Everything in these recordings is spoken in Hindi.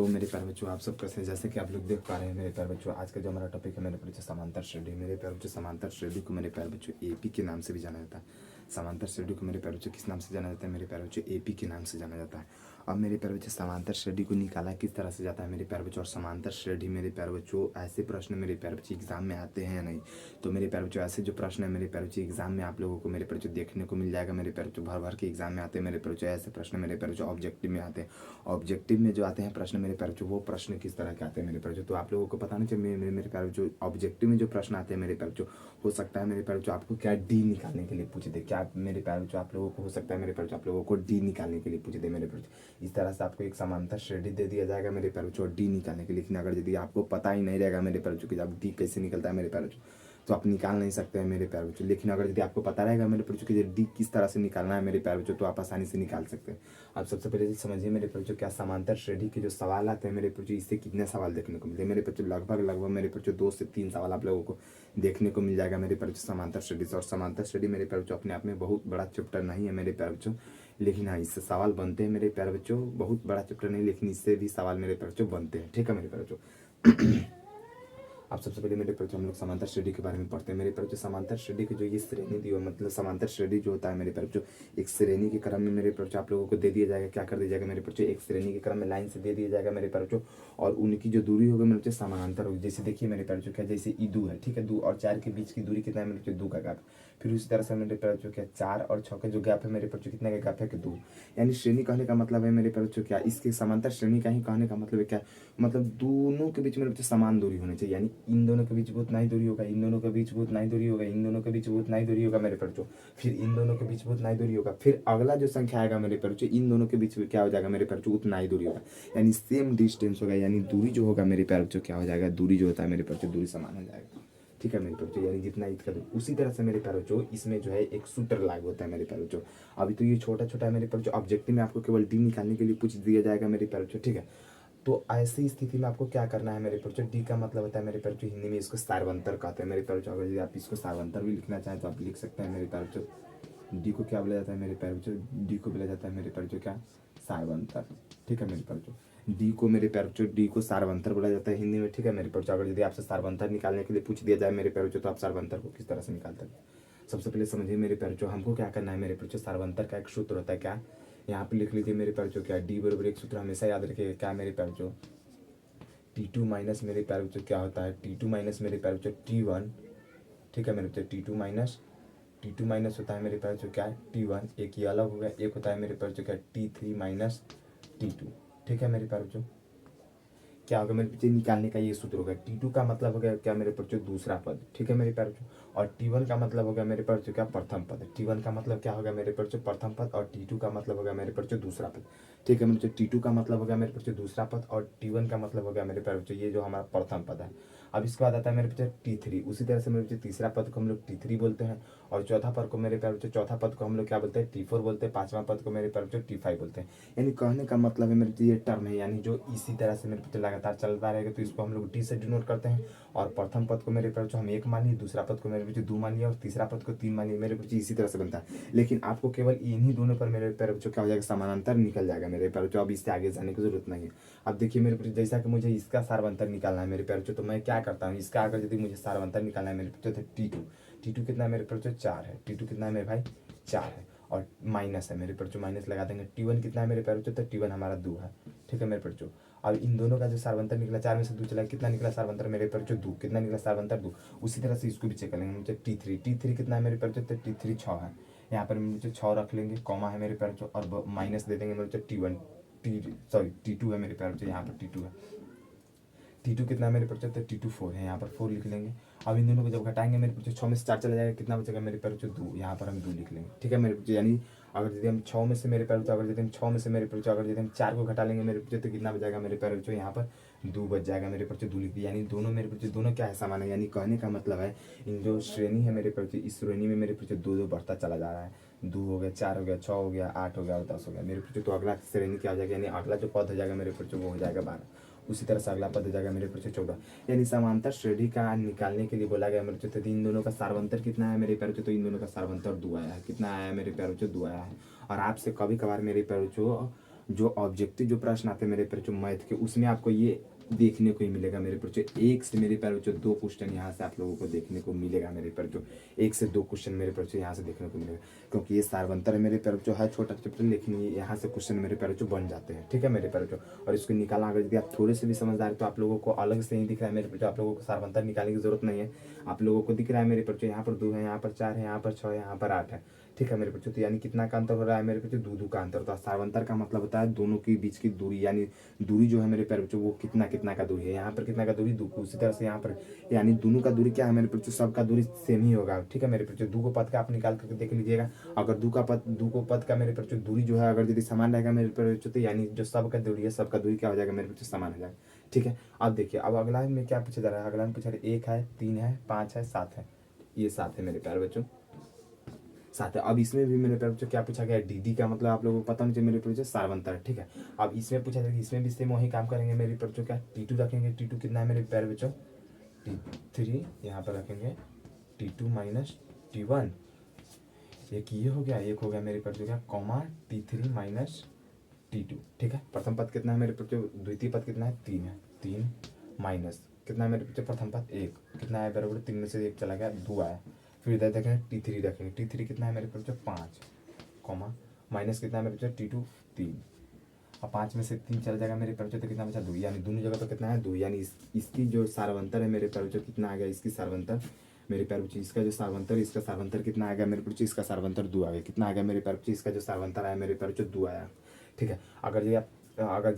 तो मेरे प्यारे बच्चों आप सब कैसे हैं। जैसे कि आप लोग देख पा रहे हैं मेरे प्यारे बच्चों, आज का जो हमारा टॉपिक है मेरे प्यारे बच्चों समांतर श्रेणी। मेरे प्यारे बच्चों समांतर श्रेणी को मेरे प्यारे बच्चों एपी के नाम से भी जाना जाता है। समांतर श्रेणी को मेरे प्यारे बच्चों किस नाम से जाना जाता है? मेरे प्यारे बच्चों एपी के नाम से जाना जाता है। अब मेरे प्यारे बच्चों समांतर श्रेणी को निकाला किस तरह से जाता है मेरे प्यारे बच्चों? और समांतर श्रेणी मेरे प्यारे बच्चों ऐसे प्रश्न मेरे प्यारे बच्चों एग्जाम में आते हैं या नहीं? तो मेरे प्यारे बच्चों ऐसे जो प्रश्न है मेरे प्यारे बच्चों एग्जाम में आप लोगों को मेरे प्यारे बच्चों देखने को मिल जाएगा। मेरे प्यारे बच्चों भर भर के एग्जाम में आते हैं मेरे प्यारे बच्चों ऐसे प्रश्न मेरे प्यारे बच्चों ऑब्जेक्टिव में आते हैं। ऑब्जेक्टिव में जो आते हैं प्रश्न मेरे प्यारे बच्चों वो प्रश्न किस तरह के आते हैं मेरे प्यारे बच्चों? तो आप लोगों को पता नहीं चाहिए मेरे प्यारे बच्चों ऑब्जेक्टिव में जो प्रश्न आते हैं मेरे प्यारे बच्चों हो सकता है मेरे प्यारे बच्चों आपको क्या डी निकालने के लिए पूछ दे। क्या मेरे प्यारे बच्चों आप लोगों को हो सकता है मेरे प्यारे बच्चों आप लोगों को डी निकालने के लिए पूछ दे मेरे प्यारे बच्चों। इस तरह से आपको एक समांतर श्रेणी दे दिया जाएगा मेरे प्यारे बच्चों डी निकालने के लिए। लेकिन अगर यदि आपको पता ही नहीं रहेगा मेरे प्यारे बच्चों कि अब डी कैसे निकलता है मेरे प्यारे बच्चों तो आप निकाल नहीं सकते हैं मेरे प्यारे बच्चों। लेकिन अगर यदि आपको पता रहेगा मेरे प्यारे बच्चों कि डी किस तरह से निकालना है मेरे प्यारे बच्चों तो आप आसानी से निकाल सकते हैं। अब सबसे पहले समझिए मेरे प्यारे बच्चों क्या समांतर श्रेणी के जो सवाल आते हैं मेरे प्यारे बच्चों इससे कितने सवाल देखने को मिलते हैं मेरे बच्चों? लगभग मेरे प्यारे बच्चों 2 से 3 सवाल आप लोगों को देखने को मिल जाएगा मेरे प्यारे बच्चों समांतर श्रेणी से। और समांतर श्रेणी मेरे प्यारे बच्चों अपने आप में बहुत बड़ा चैप्टर नहीं है मेरे प्यारे बच्चों, लेकिन हाँ इससे सवाल बनते हैं मेरे प्यारे बच्चों। बहुत बड़ा चैप्टर नहीं लेकिन इससे भी सवाल मेरे प्यारे बच्चों बनते हैं। ठीक है मेरे प्यारे बच्चों। अब सबसे पहले मेरे प्यारे बच्चों हम लोग समांतर श्रेणी के बारे में पढ़ते हैं। मेरे प्यारे बच्चों समांतर श्रेणी की जो ये श्रेणी दी हो मतलब समांतर श्रेणी जो होता है मेरे प्यारे बच्चों एक श्रेणी के क्रम में मेरे प्यारे बच्चों आप लोगों को दे दिया जाएगा। क्या कर दिया जाएगा मेरे प्यारे बच्चों? एक श्रेणी के क्रम में लाइन से दे दिया जाएगा मेरे प्यारे बच्चों और उनकी जो दूरी होगी मेरे बच्चों समानांतर होगी। जैसे देखिए मेरे प्यारे बच्चों क्या जैसे ई 2 है, ठीक है, 2 और 4 के बीच की दूरी कितना है मेरे बच्चों? 2 का गैप। फिर उसी तरह से मेरे प्यारे बच्चों क्या 4 और 6 का जो गैप है मेरे प्यारे बच्चों कितना का गैप है कि 2। यानी श्रेणी कहने का मतलब है मेरे प्यारे बच्चों क्या इसके समांतर श्रेणी का ही कहने का मतलब है क्या? मतलब दोनों के बीच मेरे बच्चों समान दूरी होनी चाहिए। यानी इन दोनों के बीच बहुत नहीं दूरी होगा, इन दोनों के बीच बहुत नहीं दूरी होगा, इन दोनों के बीच बहुत नहीं दूरी होगा मेरे प्यारे बच्चों। फिर इन दोनों के बीच बहुत नहीं दूरी होगा। फिर अगला जो संख्या आएगा मेरे प्यारे बच्चों इन दोनों के बीच में क्या हो जाएगा मेरे प्यारे बच्चों? उतना ही दूरी होगा। यानी सेम डिस्टेंस होगा। यानी दूरी जो होगा मेरे प्यारे बच्चों क्या हो जाएगा? दूरी जो होता है मेरे प्यारे बच्चों दूरी समान हो जाएगा। ठीक है मेरे प्यारे बच्चों, यानी जितना इसका उसी तरह से मेरे प्यारे बच्चों इसमें जो है एक सूत्र लागू होता है मेरे प्यारे बच्चों। अभी तो ये छोटा छोटा है मेरे प्यारे बच्चों, ऑब्जेक्टिव में आपको केवल डी निकालने के लिए पूछ दिया जाएगा मेरे प्यारे बच्चों। ठीक है, तो ऐसी स्थिति में आपको क्या करना है मेरे प्यारे बच्चों? डी का मतलब होता है मेरे प्यारे बच्चों हिंदी में इसको सारवंतर कहते हैं मेरे प्यारे बच्चों। अगर यदि आप इसको सारवंतर भी लिखना चाहें तो आप लिख सकते हैं मेरे प्यारे बच्चों। डी को क्या बोला जाता है मेरे प्यारे बच्चों? डी को बोला जाता है मेरे प्यारे बच्चों क्या? सारवंतर। ठीक है मेरे प्यारे बच्चों, डी को मेरे प्यारे बच्चों डी को सारवंतर बोला जाता है हिंदी में। ठीक है मेरे प्यारे बच्चों, अगर यदि आपसे सारवंतर निकालने के लिए पूछ दिया जाए मेरे प्यारे बच्चों तो आप सारवंतर को किस तरह से निकालते हैं? सबसे पहले समझिए मेरे प्यारे बच्चों हमको क्या करना है मेरे प्यारे बच्चों? सारवंतर का एक सूत्र होता है क्या? यहाँ पे लिख लीजिए मेरे प्यारे बच्चों क्या डी बराबर एक सूत्र हमेशा याद रखिएगा क्या मेरे प्यारे बच्चों? T2 माइनस मेरे प्यारे बच्चों क्या होता है? T2 माइनस मेरे प्यारे बच्चों T1। ठीक है मेरे बच्चों, T2 माइनस होता है मेरे प्यारे बच्चों क्या? T1। एक ये अलग हो गया, एक होता है मेरे प्यारे बच्चों क्या? T3 minus T2। ठीक है मेरे प्यारे बच्चों, क्या होगा मेरे बच्चे? निकालने का ये सूत्र होगा। T2 का मतलब हो गया क्या मेरे बच्चों? दूसरा पद। ठीक है मेरे प्यारे बच्चों, और T1 का मतलब हो गया मेरे प्यारे बच्चों क्या? प्रथम पद। T1 का मतलब क्या होगा मेरे बच्चों? प्रथम पद, और T2 का मतलब होगा मेरे बच्चों दूसरा पद। ठीक है मेरे बच्चों, T2 का मतलब हो गया मेरे बच्चों दूसरा पद और T1 का मतलब हो गया मेरे प्यारे बच्चों ये जो हमारा प्रथम पद है। अब इसके बाद आता है मेरे बच्चे T3। उसी तरह से मेरे बच्चे तीसरा पद को हम लोग T3 बोलते हैं और चौथा पद को मेरे प्यारे बच्चों चौथा पद को हम लोग क्या बोलते हैं? T4 बोलते हैं। पांचवा पद को मेरे प्यारे बच्चों T5 बोलते हैं। यानी कहने का मतलब है मेरे बच्चे ये टर्म है यानी जो इसी तरह से मेरे बच्चे लगातार चलता रहेगा तो इसको हम लोग टी से डिनोट करते हैं। और प्रथम पद को मेरे प्यारे बच्चों हम 1 मान लिए, दूसरा पद को मेरे बच्चे 2 मान लिया और तीसरा पद को 3 मान लिया। मेरे बच्चे इसी तरह से बनता है। लेकिन आपको केवल इन्हीं दोनों पर मेरे प्यारे बच्चों क्या हो जाएगा? समानांतर निकल जाएगा मेरे प्यारे बच्चों। अब इससे आगे जाने की जरूरत नहीं है। अब देखिए मेरे बच्चों जैसा कि मुझे इसका सारवंतर निकालना है मेरे प्यारे बच्चों तो मैं क्या करता हूँ? इसका अगर यदि मुझे सारवंतर निकालना है मेरे बच्चों तो T2 कितना है मेरे प्यारे बच्चों? 4 है। T2 कितना है मेरे भाई? 4 है। और माइनस है मेरे बच्चों, माइनस लगा देंगे। T1 कितना है मेरे प्यारे बच्चों? तो T1 हमारा 2 है। ठीक है मेरे बच्चों, अब इन दोनों का जो सारवंतर निकला 4 में से 2 चला, कितना निकला सारवंतर मेरे बच्चों? 2। कितना निकला सारवंतर? 2। उसी तरह से इसको भी चेक कर लेंगे मुझे T3 कितना है मेरे बच्चों? तो T3 6 है। यहाँ पर मुझे 6 रख लेंगे, कॉमा है मेरे बच्चों और माइनस दे देंगे मेरे बच्चों T1 T2 है मेरे प्यारे बच्चों, यहाँ पर T2 है। T2 कितना है मेरे बच्चों? तो T2 4 है, यहाँ पर 4 लिख लेंगे। अब इन दोनों को जब घटाएंगे मेरे बच्चों 6 में से 4 चला जाएगा, कितना बचेगा मेरे प्यारे बच्चों? 2। यहाँ पर हम 2 लिख लेंगे। ठीक है मेरे बच्चों, यानी अगर यदि हम 6 में से मेरे प्यारे बच्चों अगर यदि हम 6 में से मेरे बच्चों अगर यदि हम 4 को घटा लेंगे मेरे बच्चों तो कितना बच जाएगा मेरे प्यारे बच्चों? यहाँ पर 2 बच जाएगा मेरे बच्चों। 2 लिख दिया, यानी दोनों मेरे बच्चों दोनों क्या है? समान है। यानी कहने का मतलब है इन जो श्रेणी है मेरे बच्चों इस श्रेणी में मेरे बच्चों 2 बढ़ता चला जा रहा है। 2 हो गया, 4 हो गया, 6 हो गया, 8 हो गया और 10 हो गया मेरे बच्चों। तो अगला श्रेणी क्या हो जाएगा? यानी अगला जो पद हो जाएगा मेरे बच्चों वो हो जाएगा 12। उसी तरह से अगला पद हो जाएगा मेरे बच्चों 14। यानी समांतर श्रेणी का निकालने के लिए बोला गया मेरे बच्चों तो इन दोनों का सारवंतर कितना है मेरे प्यारे बच्चों? तो इन दोनों का सारवंतर 2 आया है। कितना आया है मेरे प्यारे बच्चों? 2 आया है। और आपसे कभी कभार मेरे प्यारे बच्चों जो ऑब्जेक्टिव जो प्रश्न आते हैं मेरे प्यारे बच्चों मैथ के, उसमें आपको ये देखने को ही मिलेगा मेरे बच्चों। एक से मेरे प्यारे बच्चों 2 क्वेश्चन यहाँ से आप लोगों को देखने को मिलेगा मेरे प्यारे बच्चों। 1 से 2 क्वेश्चन मेरे प्यारे बच्चों यहाँ से देखने को मिलेगा, क्योंकि ये सारवंतर है मेरे प्यारे बच्चों, है छोटा चैप्टर, लेकिन ये यहाँ से क्वेश्चन मेरे प्यारे बच्चों बन जाते हैं। ठीक है मेरे प्यारे बच्चों, और इसको निकालना अगर यदि आप थोड़े से भी समझदार हैं तो आप लोगों को अलग से ही दिख रहा है मेरे बच्चों, आप लोगों को सारवंतर निकालने की जरूरत नहीं है। आप लोगों को दिख रहा है मेरे बच्चों, यहाँ पर 2 है, यहाँ पर 4 है, यहाँ पर 6 है, यहाँ पर 8 है। ठीक है मेरे बच्चों, तो यानी कितना का अंतर हो रहा है मेरे बच्चों, 2 का अंतर। तो सारवंतर का मतलब होता है दोनों के बीच की दूरी, यानी दूरी जो है मेरे प्यारे बच्चों वो कितना कितना का दूरी है। यहाँ पर कितना का दूरी 2, उसी तरह से यहाँ पर यानी दोनों का दूरी क्या है मेरे बच्चों, सबका दूरी सेम ही होगा। ठीक है मेरे बच्चों, 2 को पद का आप निकाल करके देख लीजिएगा। अगर 2 को पद का मेरे बच्चों दूरी जो है अगर यदि समान रहेगा मेरे प्यारे बच्चों, तो यानी जो सबका दूरी है सबका दूरी क्या हो जाएगा मेरे बच्चों, समान हो जाएगा। ठीक है, अब देखिए अब अगला में क्या पूछा जा रहा है, अगला में पूछा रहा है 1 है, 3 है, 5 है, 7 है। ये 7 है मेरे प्यारे बच्चों, 7 है। अब इसमें भी मेरे प्यारे बच्चों क्या पूछा गया है, डी का मतलब आप लोगों को पता नहीं चाहिए मेरे प्यारे बच्चों, सारवंतर। ठीक है, अब इसमें पूछा जाएगा, इसमें भी सेम वही काम करेंगे मेरे प्यारे बच्चों, क्या T2 रखेंगे। T2 कितना है मेरे प्यारे बच्चों, T3 यहाँ पर रखेंगे, T2 माइनस T1। एक ये हो गया, एक हो गया मेरे प्यारे बच्चों क्या, कॉमा T3 माइनस T2। ठीक है, प्रथम पद कितना है मेरे बच्चों, द्वितीय पद कितना है, 3 है, 3 माइनस कितना है मेरे बच्चों, प्रथम पद 1 कितना है बराबर, 3 में से 1 चला गया, 2 आया। फिर इधर देखेंगे T3 रखेंगे, T3 कितना है मेरे बच्चों, 5 कॉमा माइनस कितना है मेरे बच्चों, T2 3। अब 5 में से 3 चला जाएगा मेरे बच्चों, तो कितना बचा, 2, यानी दोनों जगह पर कितना है, 2। यानी इसकी जो सारवंतर है मेरे बच्चों कितना आ गया, इसकी सारवंतर मेरे प्यारे बच्चों, इसका जो सारवंतर, इसका सारवंतर कितना आ गया मेरे बच्चों, इसका सारवंतर 2 आ गया। कितना आ गया मेरे प्यारे बच्चों, इसका जो सारवंतर आया मेरे प्यारे बच्चों 2 आया। ठीक है, अगर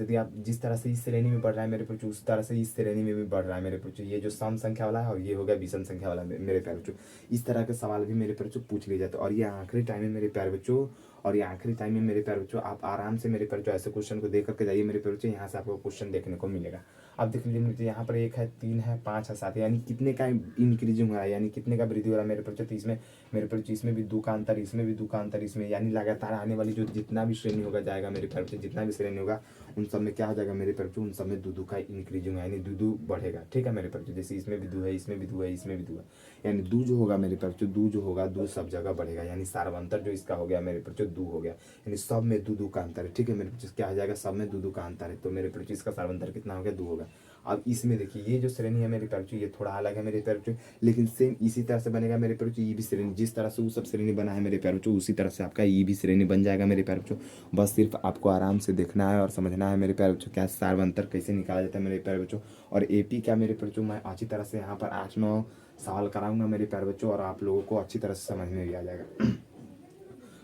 यदि आप जिस तरह से इस श्रेणी में बढ़ रहा है मेरे बच्चों, उस तरह से इस श्रेणी में भी बढ़ रहा है मेरे बच्चों। ये जो सम संख्या वाला है और ये हो गया विषम संख्या वाला मेरे प्यारे बच्चों। इस तरह के सवाल भी मेरे प्यारे बच्चों पूछ लिए जाते हैं। और ये आखिरी टाइम में मेरे प्यारे बच्चों, और ये आखिरी टाइम में मेरे प्यारे बच्चों, आप आराम से मेरे प्यारे बच्चों ऐसे क्वेश्चन को देख करके जाइए मेरे प्यारे बच्चों, यहाँ से आपको क्वेश्चन देखने को मिलेगा। अब देख लीजिए मेरे, यहाँ पर 1 है, 3 है, 5 है, 7 है, यानी कितने का इंक्रीजिंग हो रहा है, यानी कितने का वृद्धि हो रहा है मेरे बच्चों। तो इसमें मेरे बच्चों इसमें भी 2 का अंतर, इसमें भी 2 का अंतर, इसमें यानी लगातार आने वाली जो जितना भी श्रेणी होगा जाएगा मेरे प्यारे बच्चों, जितना भी श्रेणी होगा उन सब में क्या हो जाएगा मेरे प्यारे बच्चों, उन सब में 2 का इंक्रीजिंग है, यानी 2 बढ़ेगा। ठीक है मेरे प्यारे बच्चों, जैसे इसमें भी 2 है, इसमें भी 2 है, इसमें भी 2 है, यानी 2 जो होगा मेरे प्यारे बच्चों, 2 जो होगा 2 सब जगह बढ़ेगा। यानी सारवंतर जो इसका हो गया मेरे प्यारे बच्चों 2 हो गया, यानी सब में 2 का अंतर है। ठीक है मेरे बच्चों, क्या हो जाएगा, सब में 2 का अंतर है, तो मेरे प्यारे बच्चों इसका सारवंतर कितना हो गया, 2 होगा। अब इसमें देखिए ये जो श्रेणी है मेरे प्यारे बच्चों, ये थोड़ा अलग है मेरे प्यारे बच्चों, लेकिन सेम इसी तरह से बनेगा मेरे प्यारे बच्चों। ये भी श्रेणी जिस तरह से वो सब श्रेणी बना है मेरे प्यारे बच्चों, उसी तरह से आपका ये भी श्रेणी बन जाएगा मेरे प्यारे बच्चों। बस सिर्फ आपको आराम से देखना है और समझना है मेरे प्यारे बच्चों, क्या सारवंतर कैसे निकाला जाता है मेरे प्यारे बच्चों। और एपी क्या मेरे प्यारे बच्चों, मैं अच्छी तरह से यहाँ पर 8-9 सवाल कराऊंगा मेरे प्यारे बच्चों, और आप लोगों को अच्छी तरह से समझ में भी आ जाएगा।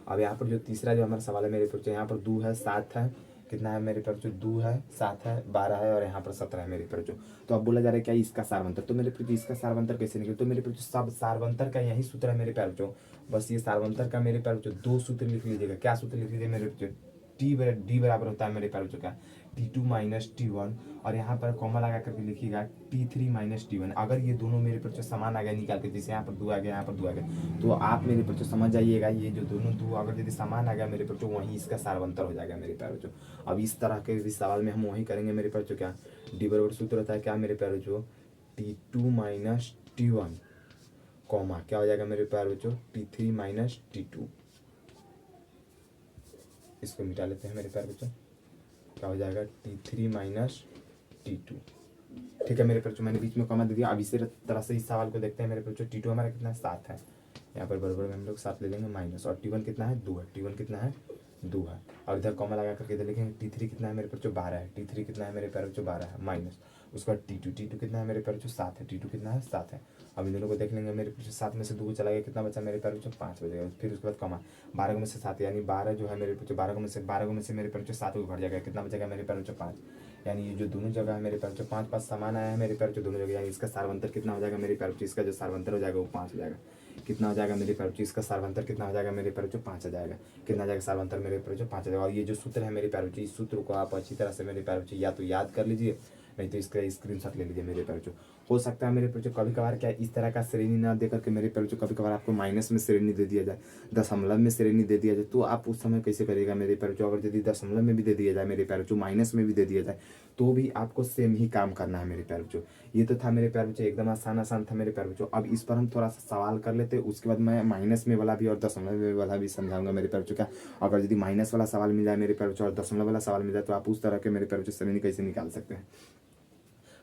अब यहाँ पर जो तीसरा जो हमारा सवाल है मेरे बच्चों, यहाँ पर 2 है, 7 है, कितना है मेरे बच्चों, 2 है, 7 है, 12 है, और यहाँ पर 17 है मेरे बच्चों। तो अब बोला जा रहा है क्या इसका सारवंतर, तो मेरे बच्चों इसका सारवंतर कैसे निकले, तो मेरे बच्चों सब सारवंतर का यही सूत्र है मेरे प्यारे बच्चों। बस ये सारवंतर का मेरे प्यारे बच्चों 2 सूत्र लिख लीजिएगा। क्या सूत्र लिख लीजिए मेरे बच्चों, डी बराबर होता है मेरे प्यारे बच्चों का T2 माइनस T1, और यहाँ पर कॉमा लगा करके लिखिएगा T3 माइनस T1। अगर ये दोनों मेरे बच्चों समान आ गया निकाल के, जैसे यहाँ पर 2 आ गया, यहाँ पर 2 आ गया, तो आप मेरे बच्चों समझ जाइएगा ये जो दोनों 2 अगर यदि समान आ गया मेरे बच्चों, वहीं इसका सारवंतर हो जाएगा मेरे प्यारे बच्चों। अब इस तरह के भी सवाल में हम वही करेंगे मेरे बच्चों, क्या डी बराबर सूत्र होता है क्या मेरे प्यारे बच्चों, T2 माइनस T1 कॉमा क्या हो जाएगा मेरे प्यारे बच्चों, T3 माइनस T2। इसको मिटा लेते हैं मेरे प्यारे बच्चों, क्या हो जाएगा, T3 माइनस T2। ठीक है मेरे बच्चों, मैंने बीच में कॉमा दे दिया। अब इसी तरह से इस सवाल को देखते हैं मेरे बच्चों। T2 हमारा कितना है, 7 है, यहाँ पर बराबर में हम लोग 7 ले लेंगे माइनस, और T1 कितना है, 2 है, T1 कितना है, 2 है, और इधर कॉमा लगा करके इधर लिखेंगे T3 कितना है मेरे बच्चों, 12 है, T3 कितना है मेरे प्यारे बच्चों, 12 है, माइनस उसका T2 कितना है मेरे प्यारे बच्चों, 7 है, T2 कितना है, 7 है। अब इन दोनों को देख लेंगे मेरे बच्चों, 7 में से 2 चला गया, कितना बचा मेरे प्यारे बच्चों, 5 बचेगा। फिर उसके बाद कॉमा 12 में से 7, यानी 12 जो है मेरे बच्चों, 12 में से मेरे प्यारे बच्चों 7 को घट जाएगा, कितना बचेगा मेरे प्यारे बच्चों, 5। यानी ये जो दोनों जगह है मेरे प्यारे बच्चों 5 समान आया है मेरे प्यारे बच्चों दोनों जगह, यानी इसका सारवंतर कितना हो जाएगा मेरे प्यारे बच्चों, इसका जो सारवंतर हो जाएगा वो 5 हो जाएगा। कितना हो जाएगा मेरे प्यारे बच्चों, इसका सारवंतर कितना हो जाएगा मेरे प्यारे बच्चों, 5 आ जाएगा। कितना आ जाएगा सारवंतर मेरे प्यारे बच्चों, 5 आ जाएगा। और ये जो सूत्र है मेरे प्यारे बच्चों, इस सूत्र को आप अच्छी तरह से मेरे प्यारे बच्चों या तो याद कर लीजिए, नहीं तो इसका स्क्रीनशॉट ले लीजिए मेरे प्यारे बच्चों। हो सकता है मेरे प्यारे बच्चों कभी कभार क्या इस तरह का श्रेणी ना दे करके मेरे प्यारे बच्चों कभी कभार आपको माइनस में श्रेणी दे दिया जाए, दशमलव में श्रेणी दे दिया जाए, तो आप उस समय कैसे करिएगा मेरे प्यारे बच्चों। अगर यदि दशमलव में भी दे दिया जाए मेरे प्यारे बच्चों, माइनस में भी दे दिया जाए, तो भी आपको सेम ही काम करना है मेरे प्यारे बच्चों। ये तो था मेरे प्यारे बच्चों एकदम आसान आसान था मेरे प्यारे बच्चों। अब इस पर हम थोड़ा सा सवाल कर लेते हैं, उसके बाद मैं माइनस में वाला भी और दशमलव में वाला भी समझाऊंगा मेरे प्यारे बच्चों। क्या अगर यदि माइनस वाला सवाल मिल जाए मेरे प्यारे बच्चों और दशमलव वाला सवाल मिल जाए तो आप उस तरह के मेरे प्यारे बच्चों श्रेणी कैसे निकाल सकते हैं।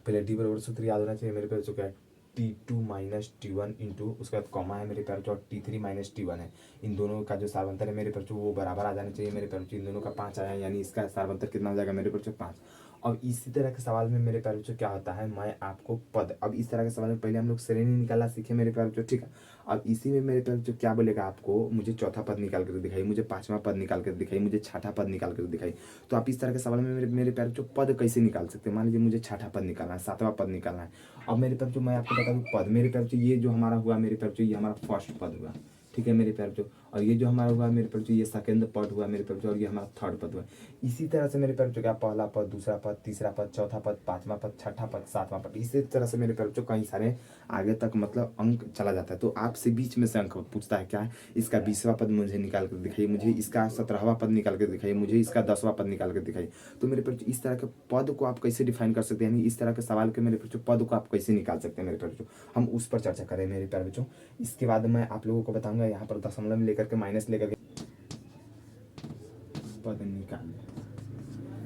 पहले डी बराबर सूत्र याद होना चाहिए मेरे प्यारे बच्चों। क्या T2 माइनस T1 इंटू उसके बाद कॉमा है मेरे प्यारे बच्चों और T3 माइनस T1 है। इन दोनों का जो सार्वंतर है मेरे प्यारे बच्चों वो बराबर आ जाना चाहिए मेरे प्यारे बच्चों। इन दोनों का 5 आया, यानी इसका सार्वंतर कितना हो जाएगा मेरे प्यारे बच्चों 5। अब इसी तरह के सवाल में मेरे प्यारे बच्चों क्या होता है, मैं आपको पद, अब इस तरह के सवाल में पहले हम लोग श्रेणी निकालना सीखे मेरे प्यारे बच्चों, ठीक है। अब इसी में मेरे प्यारे बच्चों क्या बोलेगा आपको, मुझे चौथा पद निकाल कर दिखाई, मुझे पांचवा पद निकाल कर दिखाई, मुझे छठा पद निकाल कर दिखाई। तो आप इस तरह के सवाल में मेरे प्यारे बच्चों पद कैसे निकाल सकते हैं। मान लीजिए मुझे छठा पद निकालना है, सातवां पद निकालना है। अब मेरे प्यारे बच्चों मैं आपको बता दूं पद, मेरे प्यारे बच्चों ये जो हमारा हुआ मेरे प्यारे बच्चों ये हमारा फर्स्ट पद हुआ, ठीक है मेरे प्यारे बच्चों। और ये जो हमारा हुआ मेरे प्यारे बच्चों ये सेकंड पद हुआ मेरे प्यारे बच्चों, और ये हमारा थर्ड पद हुआ। इसी तरह से मेरे प्यारे बच्चों क्या पहला पद, दूसरा पद, तीसरा पद, चौथा पद, पांचवा पद, छठा पद, सातवां पद, इसी तरह से मेरे प्यारे बच्चों कई सारे आगे तक मतलब अंक चला जाता है। तो आपसे बीच में से अंक पूछता है क्या, इसका 20वां पद मुझे निकाल कर दिखाइए, मुझे इसका 17वां पद निकाल कर दिखाइए, मुझे इसका 10वां पद निकाल कर दिखाइए। तो मेरे प्यारे बच्चों इस तरह के पद को आप कैसे डिफाइन कर सकते हैं, यानी इस तरह के सवाल के मेरे बच्चों पद को आप कैसे निकाल सकते हैं मेरे प्यारे बच्चों, हम उस पर चर्चा करें मेरे प्यारे बच्चों। इसके बाद मैं आप लोगों को बताऊंगा यहाँ पर दशमलव लेकर के माइनस लेकर के पद निकाल।